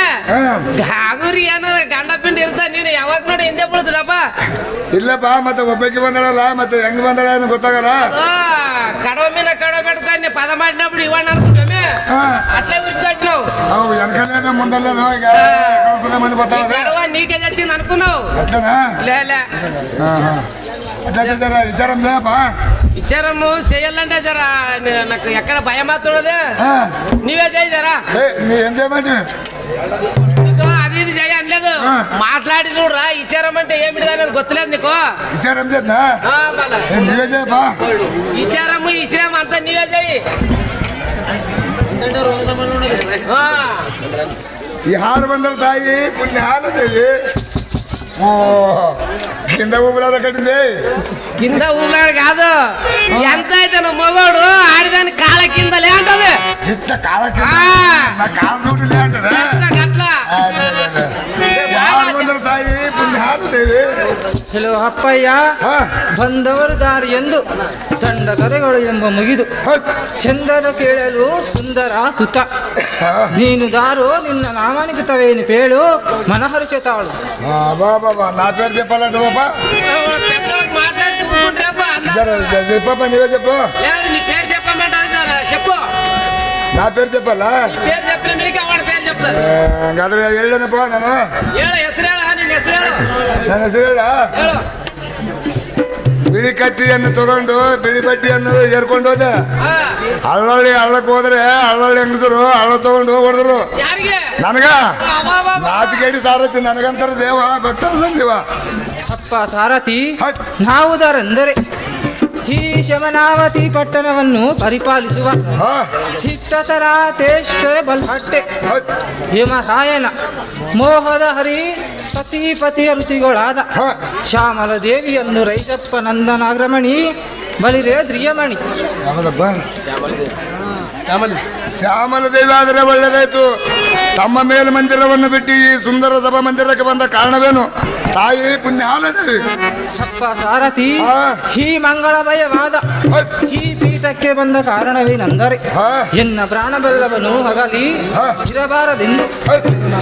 ಹಾಗೂರಿ ಏನಾರ ಗಂಡ ಪಿಂಡ್ ಇರ್ತ ನೀನು ಯಾವಾಗ ನೋಡಿ ಹಿಂದೆ ಬೀಳ್ತದಪ್ಪ. ಇಲ್ಲಪ್ಪ ಮತ್ತೆ ಒಬ್ಬಕ್ಕೆ ಬಂದಳಲ್ಲ ಮತ್ತೆ ಹೆಂಗ್ ಬಂದಳ ಅಂತ ಗೊತ್ತಾಗಲ್ಲ. ಕಡವಮಿನ ಕಡವೆಟ್ಕ ನೀ ಪದ ಮಾಡಿನ ಬಿಡಿ ಇವಣ್ಣ ಅನ್ಕೊಂಡೊಮ್ಮೆ ಅಟ್ಲೇ ಉರ್ಚಾಕ್ ನಾವು ಅವು ಎನ್ಕಲ್ಲ ಮುಂದಲ್ಲ ಈಗ ಮಂದಿ ಗೊತ್ತಾಗದ ಕಡವ ನೀಕೆ ಜಾಸ್ತಿ ಅನ್ಕೊ ನಾವು ಇಲ್ಲ ಇಲ್ಲ విచారంపా విచారము చేయాలంటే జరా నాకు ఎక్కడ భయం అవుతున్నది నీవే చేయి జరా ఏం చేయమంటే అది ఇది చేయ అనలేదు మాట్లాడి చూడరా విచారం అంటే ఏమిటి అనేది గొత్తలేదు నీకు విచారం చేద్దా నీవే చేయపా విచారము ఇశ్రాం అంతా నీవే చేయి ఈ హారు బందరు తాయి కొన్ని హాలు దేవి కింద ఊపిరాడ కట్టింది కింద ఊపిరాడు కాదు ఎంత అయితే మొగోడు ఆడిదాని కాళ్ళ కింద లేంటది ఇంత కాళ్ళ కింద నా కాళ్ళ నోటి లేంటది అట్లా ತಾಯಿ ಪುಣ್ಯಾದು ದೇವಿ ಹಲೋ ಅಪ್ಪಯ್ಯ ಬಂದವರು ದಾರಿ ಎಂದು ದಂಡಕರೆಗಳು ಎಂಬ ಮುಗಿದು ಚಂದದ ಕೇಳಲು ಸುಂದರ ಸುತ ನೀನು ದಾರು ನಿನ್ನ ನಾಮಾನಿಕತವೇನು ಪೇಳು ಮನಹರಿಸೆ ತಾಳು బాబా నా పేరు చెప్పాలంటే బాబా చెప్పప్ప నీవే చెప్పు చెప్పు నా పేరు చెప్పాలా పేరు చెప్పిన పేరు చెప్తాను ಅದ್ರ ಹೇಳೇನಪ್ಪ ನಾನು ಹೇಳು ಹೆಸರು ಹೇಳ ನಿನ್ನ ಹೆಸರು ಹೇಳು ನನ್ನ ಹೆಸರು ಹೇಳ ಬಿಳಿ ಕತ್ತಿಯನ್ನು ತಗೊಂಡು ಬಿಳಿ ಬಟ್ಟೆಯನ್ನು ಏರ್ಕೊಂಡು ಹೋದೆ ಹಳ್ಳೊಳ್ಳಿ ಹಳ್ಳಕ್ಕೆ ಹೋದ್ರೆ ಹಳ್ಳೊಳ್ಳಿ ಹೆಂಗಸರು ಹಳ್ಳ ತಗೊಂಡು ಹೊಡೆದ್ರು ನನಗ ನಾಚಿಗೇಡಿ ಸಾರಥಿ ನನಗಂತರ ದೇವ ಭಕ್ತರ ಸಂಜೀವ ಅಪ್ಪ ಸಾರಥಿ ನಾವುದರೆಂದರೆ ಈ ಶಮನಾವತಿ ಪಟ್ಟಣವನ್ನು ಪರಿಪಾಲಿಸುವ ಶಿಷ್ಟತರ ತೇಷ್ಟೆ ಬಲ್ಹಟ್ಟೆ ಹೇಮರಾಯನ ಮೋಹದ ಹರಿ ಸತೀಪತಿಯ ಋತಿಗಳಾದ ಶ್ಯಾಮಲ ದೇವಿಯನ್ನು ರೈಸಪ್ಪ ನಂದನಾಗ್ರಮಣಿ ಬಲಿರೇ ದ್ರಿಯಮಣಿ ಶ್ಯಾಮಲ ದೇವಿ ಆದರೆ ಒಳ್ಳೆದಾಯ್ತು ತಮ್ಮ ಮೇಲೆ ಮಂದಿರವನ್ನು ಬಿಟ್ಟು ಈ ಸುಂದರ ಸಭಾ ಮಂದಿರಕ್ಕೆ ಬಂದ ಕಾರಣವೇನು ತಾಯಿ ಪುಣ್ಯಾಲದೇವಿ ಅಪ್ಪ ಸಾರಥಿ ಈ ಮಂಗಳಮಯವಾದ ಈ ಪೀಠಕ್ಕೆ ಬಂದ ಕಾರಣವೇನೆಂದರೆ ಎನ್ನ ಪ್ರಾಣಬೆಲ್ಲವನು ಹಗಲಿ ಇರಬಾರದೆಂದು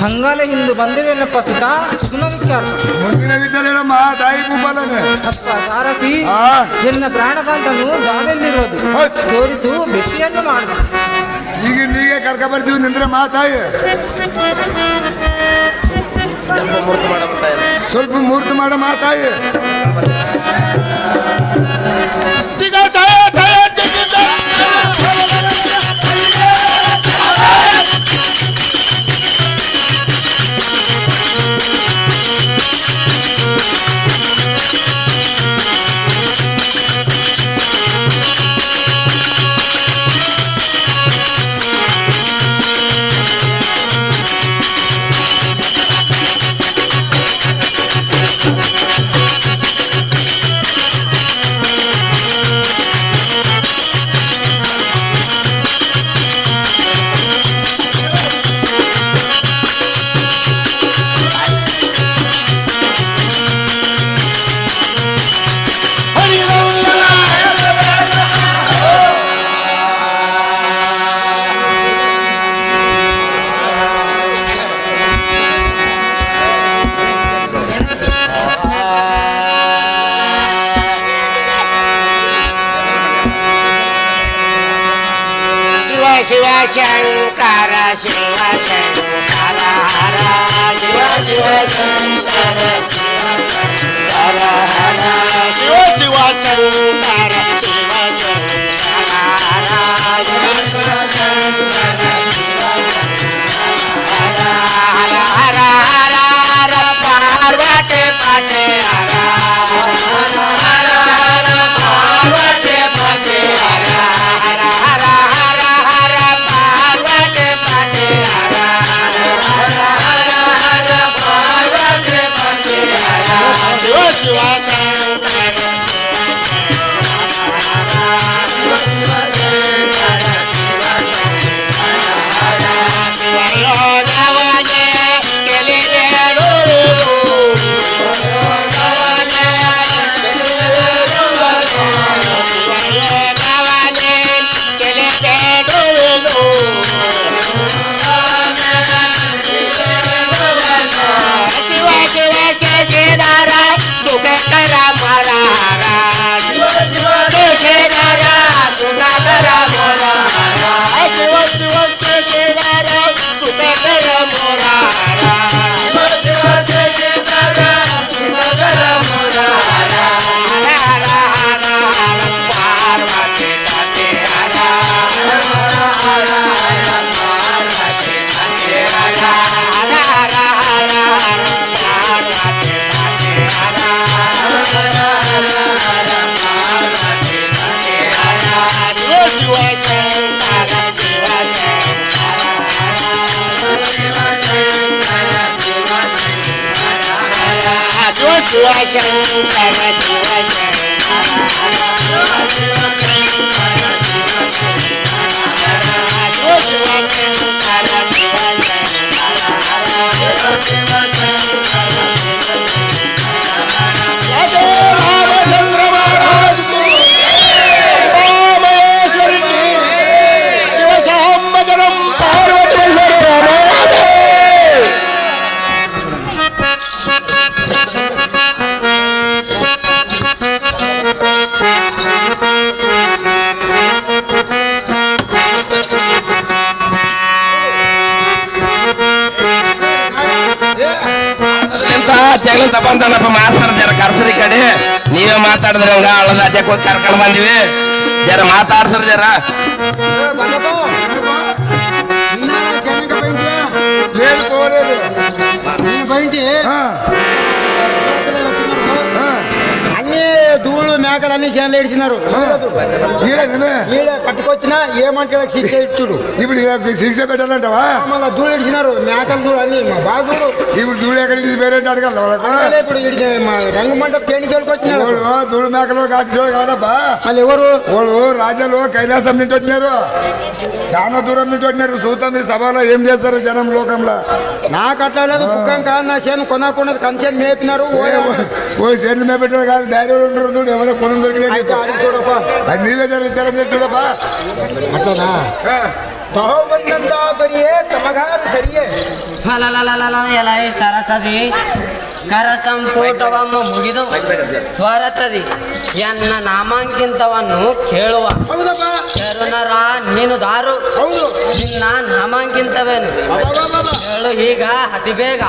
ಹಂಗಲೆ ಹಿಂದು ಬಂದಿವೆನಪ್ಪ ಸುತ ಸುನವಿಚಾರ ಮುಂದಿನ ವಿಚಾರ ಹೇಳಮ್ಮ ತಾಯಿ ಭೂಪಾಲನೆ ಅಪ್ಪ ಸಾರಥಿ ಎನ್ನ ಪ್ರಾಣಕಾಂತನು ದಾವೆಲ್ಲಿರೋದು ತೋರಿಸು ಬೆಟ್ಟಿಯನ್ನು ಮಾಡಿಸು ಈಗ ನೀಗೆ ಕರ್ಕ ಬರ್ತೀವಿ ನಿಂದ್ರೆ ಮಾತಾಯಿ ಸ್ವಲ್ಪ ಮುಹೂರ್ತ ಮಾಡ ಮಾತಾಯಿ ಶಿವ ಶಂಕರ ಶಿವ ಶಂಕರ ಹರ ಶಿವ ಶಿವ ಶಂಕರ ಹರ ಹರ ಶಿವ ಶಿವ ಶಂಕರ ಶಿವ ಶಂಕರ ಹರ ಹರ ಹರ ಹರ ಹರ ಪಾರ್ವತಿ ಪತೆ ಹರ ಹರ ಹರ ಪಾರ್ವತಿ ಪತೆ ಹರ ಹರ ಹರ ಶಿವ ಶಿವ ಶಂಕರ ಶಿವಶಂಕರ रामचंद्र महाराज की महेश्वरी की शिव साम्बजनम पार्वती ಜಗಳಂತ ಬಂದನಪ್ಪ ಮಾತಾಡ್ದ ಜರ ಕರ್ಸ್ರಿ ಕಡೆ ನೀವೇ ಮಾತಾಡಿದ್ರೆ ಹಂಗ ಹಳ್ಳದ ಅಜ್ಜಕ್ಕೆ ಹೋಗಿ ಕರ್ಕೊಂಡು ಬಂದಿವಿ ಜರ ಮಾತಾಡ್ಸ್ರಿ ಜರ ಏನು ಕೋಲೇದು అన్ని ధూళు మేకలు అన్ని చేనులు ఏడిచినారు పట్టుకొచ్చినా ఏమంటాడు శిక్ష ఇచ్చుడు ఇప్పుడు శిక్ష పెట్టాలంటావా మళ్ళీ ధూళు ఏడిచినారు మేకలు ధూళు అన్ని బాగా చూడు ఇప్పుడు ధూళి ఎక్కడి నుంచి వేరే అడగాలి వాళ్ళకు ఇప్పుడు రంగు మంట కేణికేళ్ళకి వచ్చినాడు ధూళి మేకలు కాదు కాదబ్బా మళ్ళీ ఎవరు వాళ్ళు రాజాలు కైలాసం నుంచి వచ్చినారు చాలా దూరం నుంచి వచ్చినారు చూద్దాం ఈ సభలో ఏం చేస్తారు జనం లోకంలో నాకు అట్లా లేదు కుక్కం కాదు నా చేను కొనకుండా కంచెని మేపినారు ఓ చేతులు మేపెట్టారు కాదు డైరీ ఉంటారు చూడు ఎవరో కొనం దొరికలేదు అడిగి చూడప్పా అది నీవే విచారం చేసి చూడప్పా అట్లానా ತಹೋಬಂದಂತ ಬರಿಯೇ ತಮಗಾರ ಸರಿಯೇ ಎಲ್ಲ ಸರಸದಿ ಕರ ಸಂಪುಟವಮ್ಮ ಮುಗಿದು ತ್ವರತದಿ ಎನ್ನ ನಾಮಾಂಕಿಂತವನ್ನು ಕೇಳುವ ಹೌದಪ್ಪ ಶರಣರ ನೀನು ದಾರು ಹೌದು ನಿನ್ನ ನಾಮಾಂಕಿಂತವೇನು ಹೇಳು ಈಗ ಅತಿ ಬೇಗ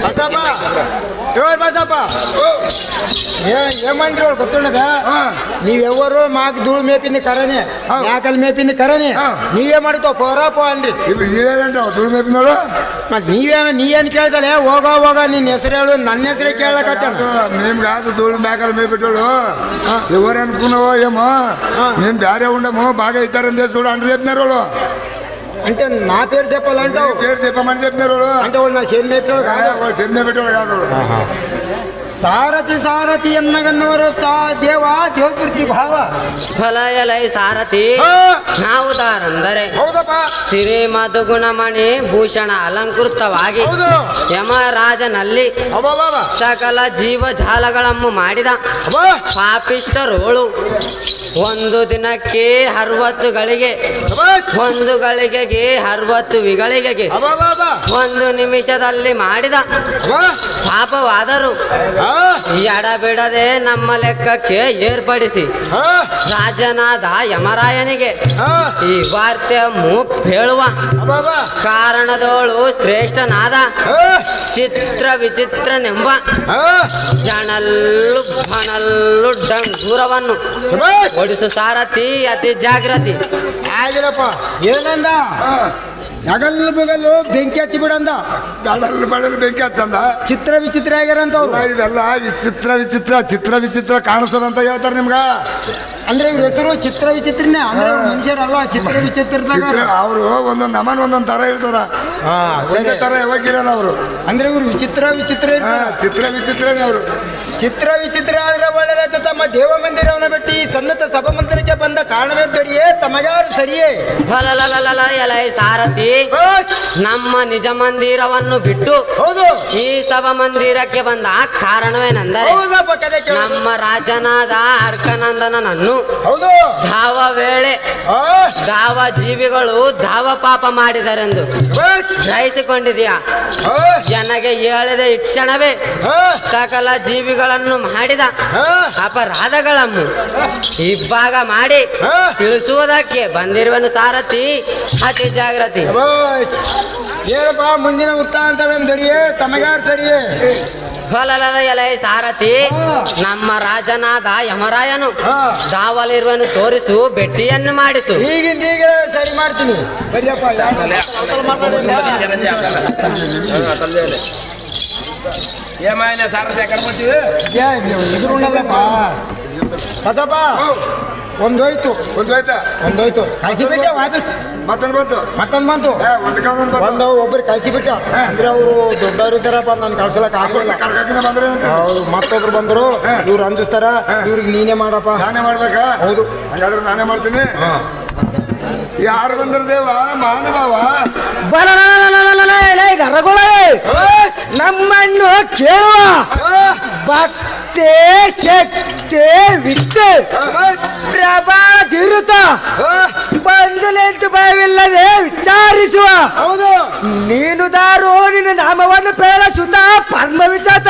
ಬಸಪ್ಪ ಬಸಪ್ಪ ఏమంటారు వాళ్ళు గుర్తుండదా నీవెవరు మాకు ధూళి మేపింది కరనే మేకలు మేపింది కరనే నీవేమడుతావు పోరా పో అండి ఇప్పుడు ఇదేదంటావు ధూళి మేపినాడు మరి నీవేని కేಳ್ದలే ಹೋಗ ನಿನ್ನ ಹೆಸರು ನನ್ನ ಹೆಸರೇ ಕೇಳಕತ್ತಾను మేము కాదు ధూళి మేకలు మేపెట్టాడు ఎవరు అనుకున్నావో ఏమో మేము దారే ఉండము బాగా విచారం చేసి చూడు అంటూ చెప్పినారు వాళ్ళు అంటే నా పేరు చెప్పాలంటావు పేరు చెప్పమని చెప్పినారు వాళ్ళు అంటే వాళ్ళు నా చేతి మేపినాడు కాదు వాళ్ళు చెంది మేపెట్టాడు కాదు ಸಾರಥಿ ಎನ್ನಗನ್ನವರು ದೇವಪೂರ್ತಿ ಭಾವ ಫಲ ಎಲೈ ಸಾರಥಿ ನಾವು ತಾರಂದರೆ ಹೌದಪ್ಪ ಸಿರಿ ಮಧುಗುಣಮಣಿ ಭೂಷಣ ಅಲಂಕೃತವಾಗಿ ಯಮರಾಜನಲ್ಲಿ ಸಕಲ ಜೀವಜಾಲಗಳನ್ನು ಮಾಡಿದ ಪಾಪಿಷ್ಟರೋಳು ಒಂದು ದಿನಕ್ಕೆ 60 ಗಳಿಗೆ ಒಂದು ಗಳಿಗೆಗೆ 60 ವಿಗಳಿಗೆಗೆ ಒಂದು ನಿಮಿಷದಲ್ಲಿ ಮಾಡಿದ ಪಾಪವಾದರು ಎಡಬಿಡದೆ ನಮ್ಮ ಲೆಕ್ಕಕ್ಕೆ ಏರ್ಪಡಿಸಿ ರಾಜನಾದ ಯಮರಾಯನಿಗೆ ಈ ವಾರ್ತೆ ಹೇಳುವ ಕಾರಣದೋಳು ಶ್ರೇಷ್ಠನಾದ ಚಿತ್ರ ವಿಚಿತ್ರನೆಂಬ ಜಣಲ್ಲು ಬಣಲ್ಲು ಡಂಗೂರವನ್ನು ಓಡಿಸು ಸಾರಥಿ ಅತಿ ಜಾಗೃತಿ ಆಗಿರಪ್ಪ ಏನಂದ ನಗಲ್ಲು ಬಗಲ್ಲು ಬೆಂಕಿ ಹಚ್ಚಿ ಬಿಡಂದ ದಡಲ್ಲು ಬಡಲು ಬೆಂಕಿ ಹಚ್ಚಂದ ಚಿತ್ರ ವಿಚಿತ್ರ ಆಗ್ಯಾರಂತ ಇದೆಲ್ಲ ಚಿತ್ರ ವಿಚಿತ್ರ ಕಾಣಿಸ್ತದಂತ ಹೇಳ್ತಾರೆ ನಿಮ್ಗ ಅಂದ್ರೆ ಇವ್ರ ಹೆಸರು ಚಿತ್ರ ವಿಚಿತ್ರನೇ ಅಂದ್ರೆ ಮನುಷ್ಯರಲ್ಲ ಚಿತ್ರ ವಿಚಿತ್ರದಾಗ ಅವರು ಒಂದೊಂದು ನಮನ್ ಒಂದೊಂದ್ ತರ ಇರ್ತಾರ ಒಂದೇ ತರ ಯಾವಾಗಿರಲ್ಲ ಅವರು ಅಂದ್ರೆ ಇವ್ರು ವಿಚಿತ್ರ ಚಿತ್ರ ವಿಚಿತ್ರನೇ ಅವರು ಚಿತ್ರ ವಿಚಿತ್ರ ಆದ್ರೆ ಒಳ್ಳೆದಾಯ್ತು ತಮ್ಮ ದೇವ ಮಂದಿರವನ್ನು ಬಿಟ್ಟು ಈ ಸನ್ನತ ಸಭಾ ಮಂದಿರಕ್ಕೆ ಬಂದ ಕಾರಣವೇ ದೊರಿಯೇ ತಮಗಾರು ಸರಿಯೇ ಎಲೈ ಸಾರಥಿ ನಮ್ಮ ನಿಜ ಮಂದಿರವನ್ನು ಬಿಟ್ಟು ಹೌದು ಈ ಸಭಾ ಮಂದಿರಕ್ಕೆ ಬಂದ ಕಾರಣವೇನೆಂದರೆ ನಮ್ಮ ರಾಜನಾದ ಅರ್ಕನಂದನನ್ನು ಹೌದು ಧಾವ ವೇಳೆ ಧಾವ ಜೀವಿಗಳು ಧಾವ ಪಾಪ ಮಾಡಿದರೆಂದು ಗ್ರಹಿಸಿಕೊಂಡಿದೆಯಾ ನನಗೆ ಹೇಳಿದ ಈ ಕ್ಷಣವೇ ಸಕಲ ಜೀವಿಗಳನ್ನು ಮಾಡಿದ ಅಪರಾಧಗಳನ್ನು ಇಬ್ಬಾಗ ಮಾಡಿ ತಿಳಿಸುವುದಕ್ಕೆ ಬಂದಿರುವನು ಸಾರಥಿ ಅತಿ ಜಾಗೃತಿ ಏನಪ್ಪ ಮುಂದಿನ ವೃತ್ತಾಂತವೆಂದರಿಯೇ ತಮಗಾರ ಸರಿಯೇ ಎಲೈ ಸಾರಥಿ ನಮ್ಮ ರಾಜನಾದ ಯಮರಾಯನು ದಾವಲಿರುವನು ತೋರಿಸು ಬೆಟ್ಟಿಯನ್ನು ಮಾಡಿಸು ಈಗಿಂದೀಗ ಸರಿ ಮಾಡ್ತೀನಿ ಬರಿಯಪ್ಪ ಇದ್ರುಂಡಲ್ಲಪ್ಪ ಬಸಪ್ಪ ಒಂದೋಯ್ತು ಒಂದೋಯ್ತು ಕಳಿಸಿಬಿಟ್ಟೆ ವಾಪಸ್ ಮತ್ತೊಂದು ಬಂತು ಮತ್ತೊಂದು ಬಂತು ಒಂದು ಕಾಲ ಒಂದು ಒಬ್ಬರು ಕಳಿಸಿಬಿಟ್ಟ ಅಂದ್ರೆ ಅವರು ದೊಡ್ಡವ್ರು ಇದ್ದಾರಪ್ಪ ನಾನು ಕಳ್ಸಲಕ್ ಆಗಲ್ಲ ಕರ್ಕಂದ ಬಂದ್ರೆ ಹೌದು ಮತ್ತೊಬ್ರು ಬಂದ್ರು ಇವ್ರು ಅಂಜಿಸ್ತಾರ ಇವ್ರಿಗೆ ನೀನೇ ಮಾಡಪ್ಪ ನಾನೇ ಮಾಡ್ಬೇಕಾ? ಹೌದು ಹಂಗಾದ್ರೆ ನಾನೇ ಮಾಡ್ತೀನಿ. ಯಾರು ಬಂದ್ರ ದೇವ ಮಾನವ ಗರಗೊಳವೆ ನಮ್ಮನ್ನು ಕೇಳುವ ಭಕ್ತೆ ಶಕ್ತಿ ವಿತ್ತೆ ಪ್ರಭಾದಿರುತ ಬಂದು ನಿಂತು ಭಯವಿಲ್ಲದೆ ವಿಚಾರಿಸುವ ಹೌದು ನೀನು ದಾರು ನಿನ್ನ ನಾಮವನ್ನು ಪೇಳ ಸುತ ಪರಮ ವಿಚಾತ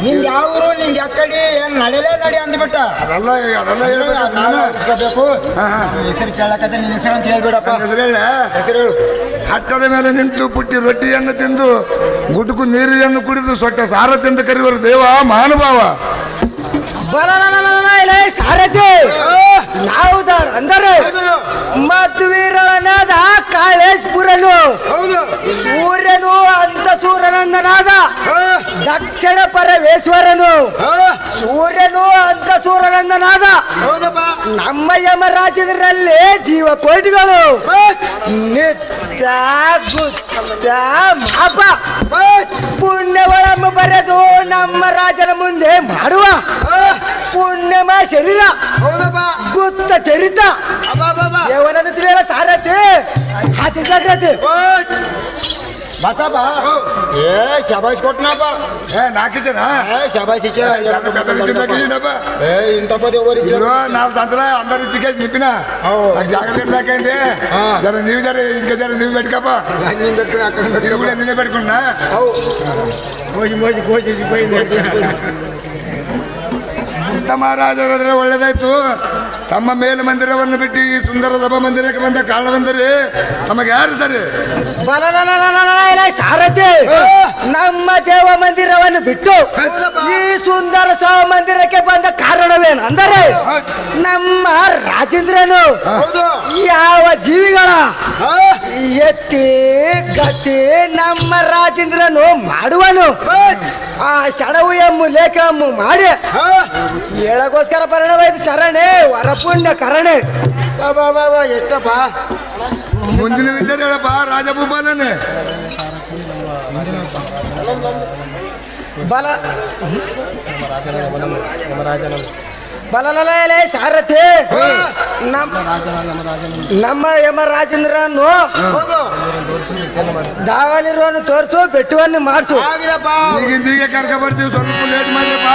ನಿಂದ ಯಾವರು ನಿಂದ ಯಾಕಡಿ ಏನ್ ನಡೆಯಲೇ ನಡಿ ಅಂದ್ಬಿಟ್ಟ ಅದೆಲ್ಲ ಹೇಳ್ಬೇಕು ಹೆಸರು ಕೇಳಕತ್ತೆ ನಿನ್ನ ಹೆಸರು ಅಂತ ಹೇಳ್ಬಿಡಪ್ಪ ಹೆಸರು ಹೇಳ. ಹೆಸರು ಹೇಳು ಹಟ್ಟದ ಮೇಲೆ ನಿಂತು ಪುಟ್ಟಿ ರೊಟ್ಟಿಯನ್ನು ತಿಂದು ಗುಡುಕು ನೀರಿಯನ್ನು ಕುಡಿದು ಸೊಟ್ಟ ಸಾರ ತಿಂದು ಕರೆಯುವರು ದೇವ ಮಹಾನುಭಾವ. ಸಾರಥಿ ನಾವು ಅಂದರೆ ಮಧ್ವೀರನಾದ ಕಾಳೇಶ್ಪುರನು ಸೂರ್ಯನು ಅಂತ ಸೂರ್ಯನಂದನಾದ ದಕ್ಷಿಣ ಪರಮೇಶ್ವರನು ಸೂರ್ಯನು ಅಂತ ಸೂರ್ಯನಂದನಾದ ನಮ್ಮ ಯಮರಾಜರಲ್ಲಿ ಜೀವಕೋಟಿಗಳು ನಿತ್ಯ ಗುಪ್ತ ಮಾಪ ಪುಣ್ಯಗಳನ್ನು ಬರೆದು ನಮ್ಮ ರಾಜನ ಮುಂದೆ ಮಾಡುವ ಪುಣ್ಯಮ ಶರೀರ ಗುಪ್ತ ಚರಿತ ದೇವನನ್ನು ತಿಳಿಯಲ್ಲ ಸಾರಥಿ ಹಾಕಿ ಜಾಗ್ರತೆ ಬಸಪ್ಪ ಏ ಶಬಾಷ್ ಕೊಟ್ನಪ್ಪ ನಾಲ್ಕು ಜನ ಶಬಾಷ್ ಏ ಇಂತಪ್ಪ ದೇವರಿ ನಾವು ತಂತ್ರ అందరు ఇచ్చికేసి నిప్పిన జాగ్రత్త లేకైంది జర నీవు జర ఇంకా జర నీవు పెట్టుకప్ప నేను పెట్టుకుని అక్కడ ఇది కూడా నేనే పెట్టుకున్నా ಮಹಾರಾಜರಾದ್ರೆ ಒಳ್ಳೇದಾಯ್ತು. ತಮ್ಮ ಮೇಲು ಮಂದಿರವನ್ನು ಬಿಟ್ಟು ಈ ಸುಂದರ ಸಭಾ ಮಂದಿರಕ್ಕೆ ಬಂದ ಕಾರಣವೆಂದರೆ ತಮಗೆ ಯಾರು ಸರಿ ಸಾರಥಿ ನಮ್ಮ ದೇವ ಮಂದಿರವನ್ನು ಬಿಟ್ಟು ಈ ಸುಂದರ ಸಭಾ ಮಂದಿರಕ್ಕೆ ಬಂದ ಕಾರಣವೇನು ಅಂದರೆ ನಮ್ಮ ರಾಜೇಂದ್ರನು ಯಾವ ಜೀವಿಗಳ ಎತ್ತಿ ಗತಿ ನಮ್ಮ ರಾಜೇಂದ್ರನು ಮಾಡುವನು ಆ ಶಡವು ಎಮ್ಮು ಲೇಖ ಎಮ್ಮು ಮಾಡಿ ಹೇಳಗೋಸ್ಕರ ಪರಿಣಾಮವಾಯ್ತು ಶರಣೆ ವರಪುಣ್ಯ ಕರಣೆ ಬಾಬಾ ಎಷ್ಟಪ್ಪ ಮುಂದಿನ ವಿಚಾರ ಹೇಳಪ್ಪ ರಾಜಭೂಪಾಲನೆ ಬಲ ಬಲಲೇ ಸಾರಥಿ ನಮ್ಮ ಯಮರಾಜೇಂದ್ರನು ದಾವಲಿರುವನ್ನು ತೋರಿಸು ಬೆಟ್ಟವನ್ನು ಮಾಡಿಸು ಈಗ ಕರ್ಕ ಬರ್ತೀವಿ ಸ್ವಲ್ಪ ಲೇಟ್ ಮಾಡ್ರಪ್ಪ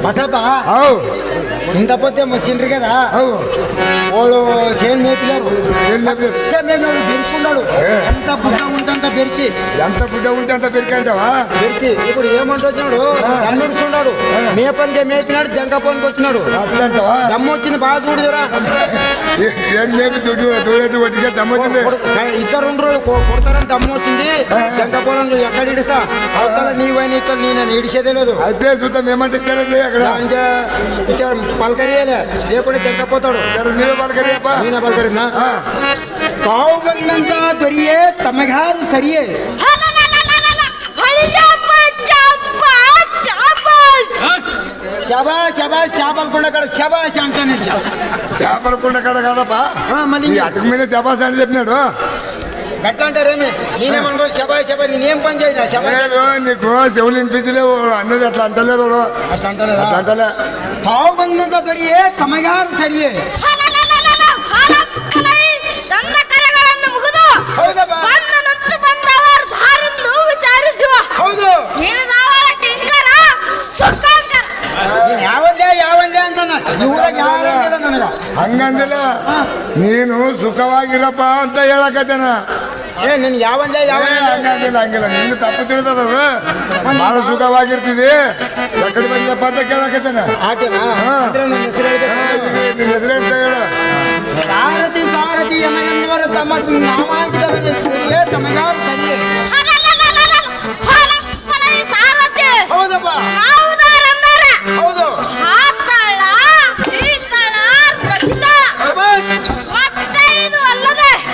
బసప్ప అవు ఇంతపోతే వచ్చిండ్రు కదా అవు వాళ్ళు సేల్ మేపిలేరు సేల్ మేపిలేరు. మేము పెరుచుకున్నాడు ఎంత గుడ్డ ఉంటే అంత పెరిచి ఎంత బుడ్డ ఉంటే అంత పెరికంటావా? పెరిచి ఇప్పుడు ఏమంటూ వచ్చినాడు దమ్ముడుస్తున్నాడు మేపంటే మేపినాడు జంకపోనికి వచ్చినాడు అట్లంటావా? దమ్ము వచ్చింది బాగా చూడురా సేల్ మేపి దూడేది ఒట్టిగా దమ్మొచ్చింది. ఇద్దరు రోజులు కొడతారని దమ్ము వచ్చింది జంకపోలం ఎక్కడ ఇడుస్తా అవతల నీ వైన ఇక్కడ నేను ఇడిచేదే లేదు అయితే చూద్దాం ఏమంటే అక్కడ ఇంకా పలకరియలే లేకుండా తెగపోతాడు పలకరియప్ప ನೀನ ಬಲ್ಕರಿನ ತಾವು ಬಂದಂತ ದೊರಿಯೇ ತಮಗಾರು ಸರಿಯೇ ಶಬಾಷ್ ಶಬಾಷ್ చేపలకొండ కాడ శబాష్ అంటాను చేపలకొండ కాడ కాదప్పా మళ్ళీ ఈ అటుకు మీద శబాష్ అని చెప్పినాడు. గట్లా అంటారేమి నేనేమనుకో శబాష్ శబాష్ నేనేం పని చేయనా శబాష్ లేదు నీకు చెవులు వినిపించలేవు అన్నది అట్లా అంటలేదు అట్లా అంటలేదా అట్లా అంటలే. ತಾವು ಬಂದಂತ ದೊರಿಯೇ ತಮಗಾರು ಸರಿಯೇ ಹೌದಪ್ಪ ಹೌದು ಯಾವಂದೇ ಅಂತಾನ ಇವ್ರಾಗ ಯಾವ ನನಗ ಹಂಗಂದಿಲ್ಲ ನೀನು ಸುಖವಾಗಿರಪ್ಪ ಅಂತ ಹೇಳಕತ್ತೇನ. ನೀನ್ ಯಾವಂದೇ ಹಂಗಂದಿಲ್ಲ ಹಂಗಿಲ್ಲ ನಿಂಗೆ ತಪ್ಪು ತಿಳಿದದ ಬಹಳ ಸುಖವಾಗಿರ್ತಿದಿ ಎಕಡೆ ಬಂದಪ್ಪ ಅಂತ ಕೇಳಕತ್ತೇನ. ಆಟೇನಾ ಅಂದ್ರೆ ನನ್ನ ಹೆಸರು ನಿನ್ನ ಹೆಸರು ಅಂತ ಹೇಳು. ಸಾರಥಿ ಸಾರಥಿ ಎನ್ನವರ ತಮ್ಮ ನಾವಾಗಿದ್ದವನೇ ತಮಗಾರು ಸರಿಯೇ ಹೌದಪ್ಪ ಹೌದು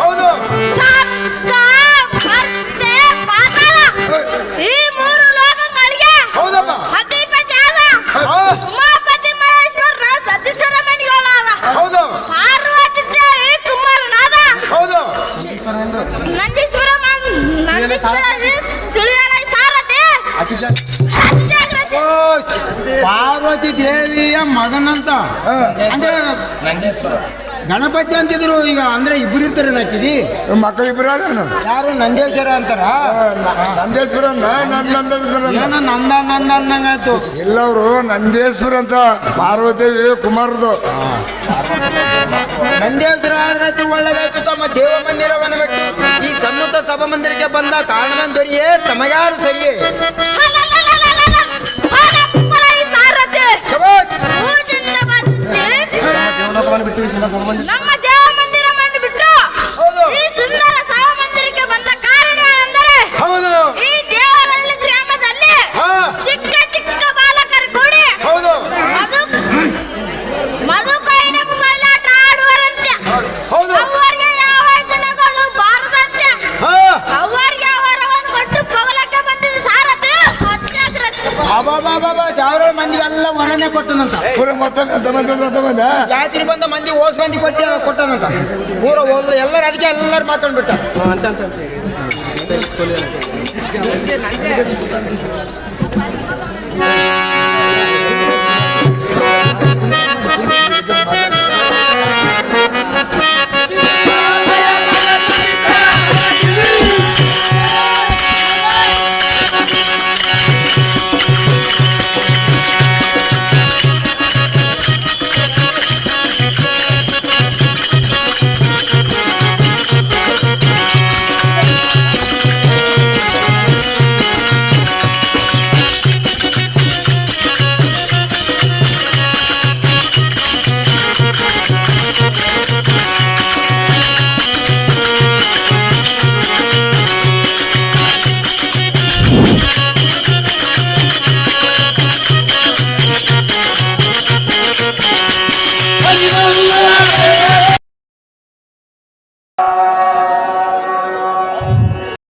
ಹೌದು ಈ ಮೂರು ಲೋಕಗಳಿಗೆ ಹೌದಪ್ಪ ಉಮಾಪತಿ ಮಹೇಶ್ವರ ಸತೀಶ್ವರ ಮಣಿಗಳಾದ ಹೌದು ಪಾರ್ವತಿ ದೇವಿ ಕುಮಾರನಾದ ಹೌದು ನಂದೀಶ್ವರ ತಿಳಿಯಲ ಸಾರಥಿ ಪಾರ್ವತಿ ದೇವಿಯ ಮಗನಂತ ಅಂದ್ರೆ ಗಣಪತಿ ಅಂತಿದ್ರು ಈಗ ಅಂದ್ರೆ ಇಬ್ರು ಇರ್ತಾರೆ ಹಾಕಿದಿ ಮಕ್ಕಳು ಇಬ್ಬರು ಅದೇನು ಯಾರು ನಂದೇಶ್ವರ ಅಂತಾರ ನಂದೇಶ್ವರ ನಂದೇಶ್ವರ ಏನೋ ನಂದ ನಂದ ಅಂದಂಗಾಯ್ತು ಎಲ್ಲವರು ನಂದೇಶ್ವರ ಅಂತ ಪಾರ್ವತಿ ಕುಮಾರದು ನಂದೇಶ್ವರ ಆದ್ರೆ ಒಳ್ಳೇದಾಯ್ತು ತಮ್ಮ ದೇವ ಮಂದಿರವನ್ನು ಬಿಟ್ಟು ಈ ಸನ್ನತ ಸಭಾ ಮಂದಿರಕ್ಕೆ ಬಂದ ಕಾರಣವನ್ನು ದೊರೆಯೇ ತಮಗಾರು ಸರಿಯೇ ನಮ್ಮ ದೇವ ಮಂದಿರವನ್ನು ಬಿಟ್ಟು ಈ ಸುಂದರ ಸಭಾ ಮಂದಿರಕ್ಕೆ ಬಂದ ಕಾರಣ ಏನೆಂದರೆ ಹೌದು ಈ ದೇವರಹಳ್ಳಿ ಗ್ರಾಮದಲ್ಲಿ ಚಿಕ್ಕ ಚಿಕ್ಕ ಬಾಲಕರು ಕೂಡಿ ಮಧುಕೈನ ಬಯಲಾಟ ಆಡುವರಂತೆ ಹೌದು ಅವರಿಗೆ ಯಾವ ಗುಣಗಳು ಬಾರದಂತೆ ಅವರಿಗೆ ವರವನ್ನು ಕೊಟ್ಟು ಪೊಗಲಕ್ಕೆ ಬಂದಿದ್ದ ಸಾರಥಿ ಅಬ್ಬಾ ದೇವರ ಮಂದಿಗೆಲ್ಲ ವರನೇ ಕೊಟ್ಟನಂತ ಜಾತ್ರೆ ಬಂದ ಮಂದಿ ಓಸ್ ಮಂದಿ ಕೊಟ್ಟನಂತ ಪೂರ ಎಲ್ಲರೂ ಅದಕ್ಕೆ ಎಲ್ಲರೂ ಮಾತಾಡ್ಬಿಟ್ಟ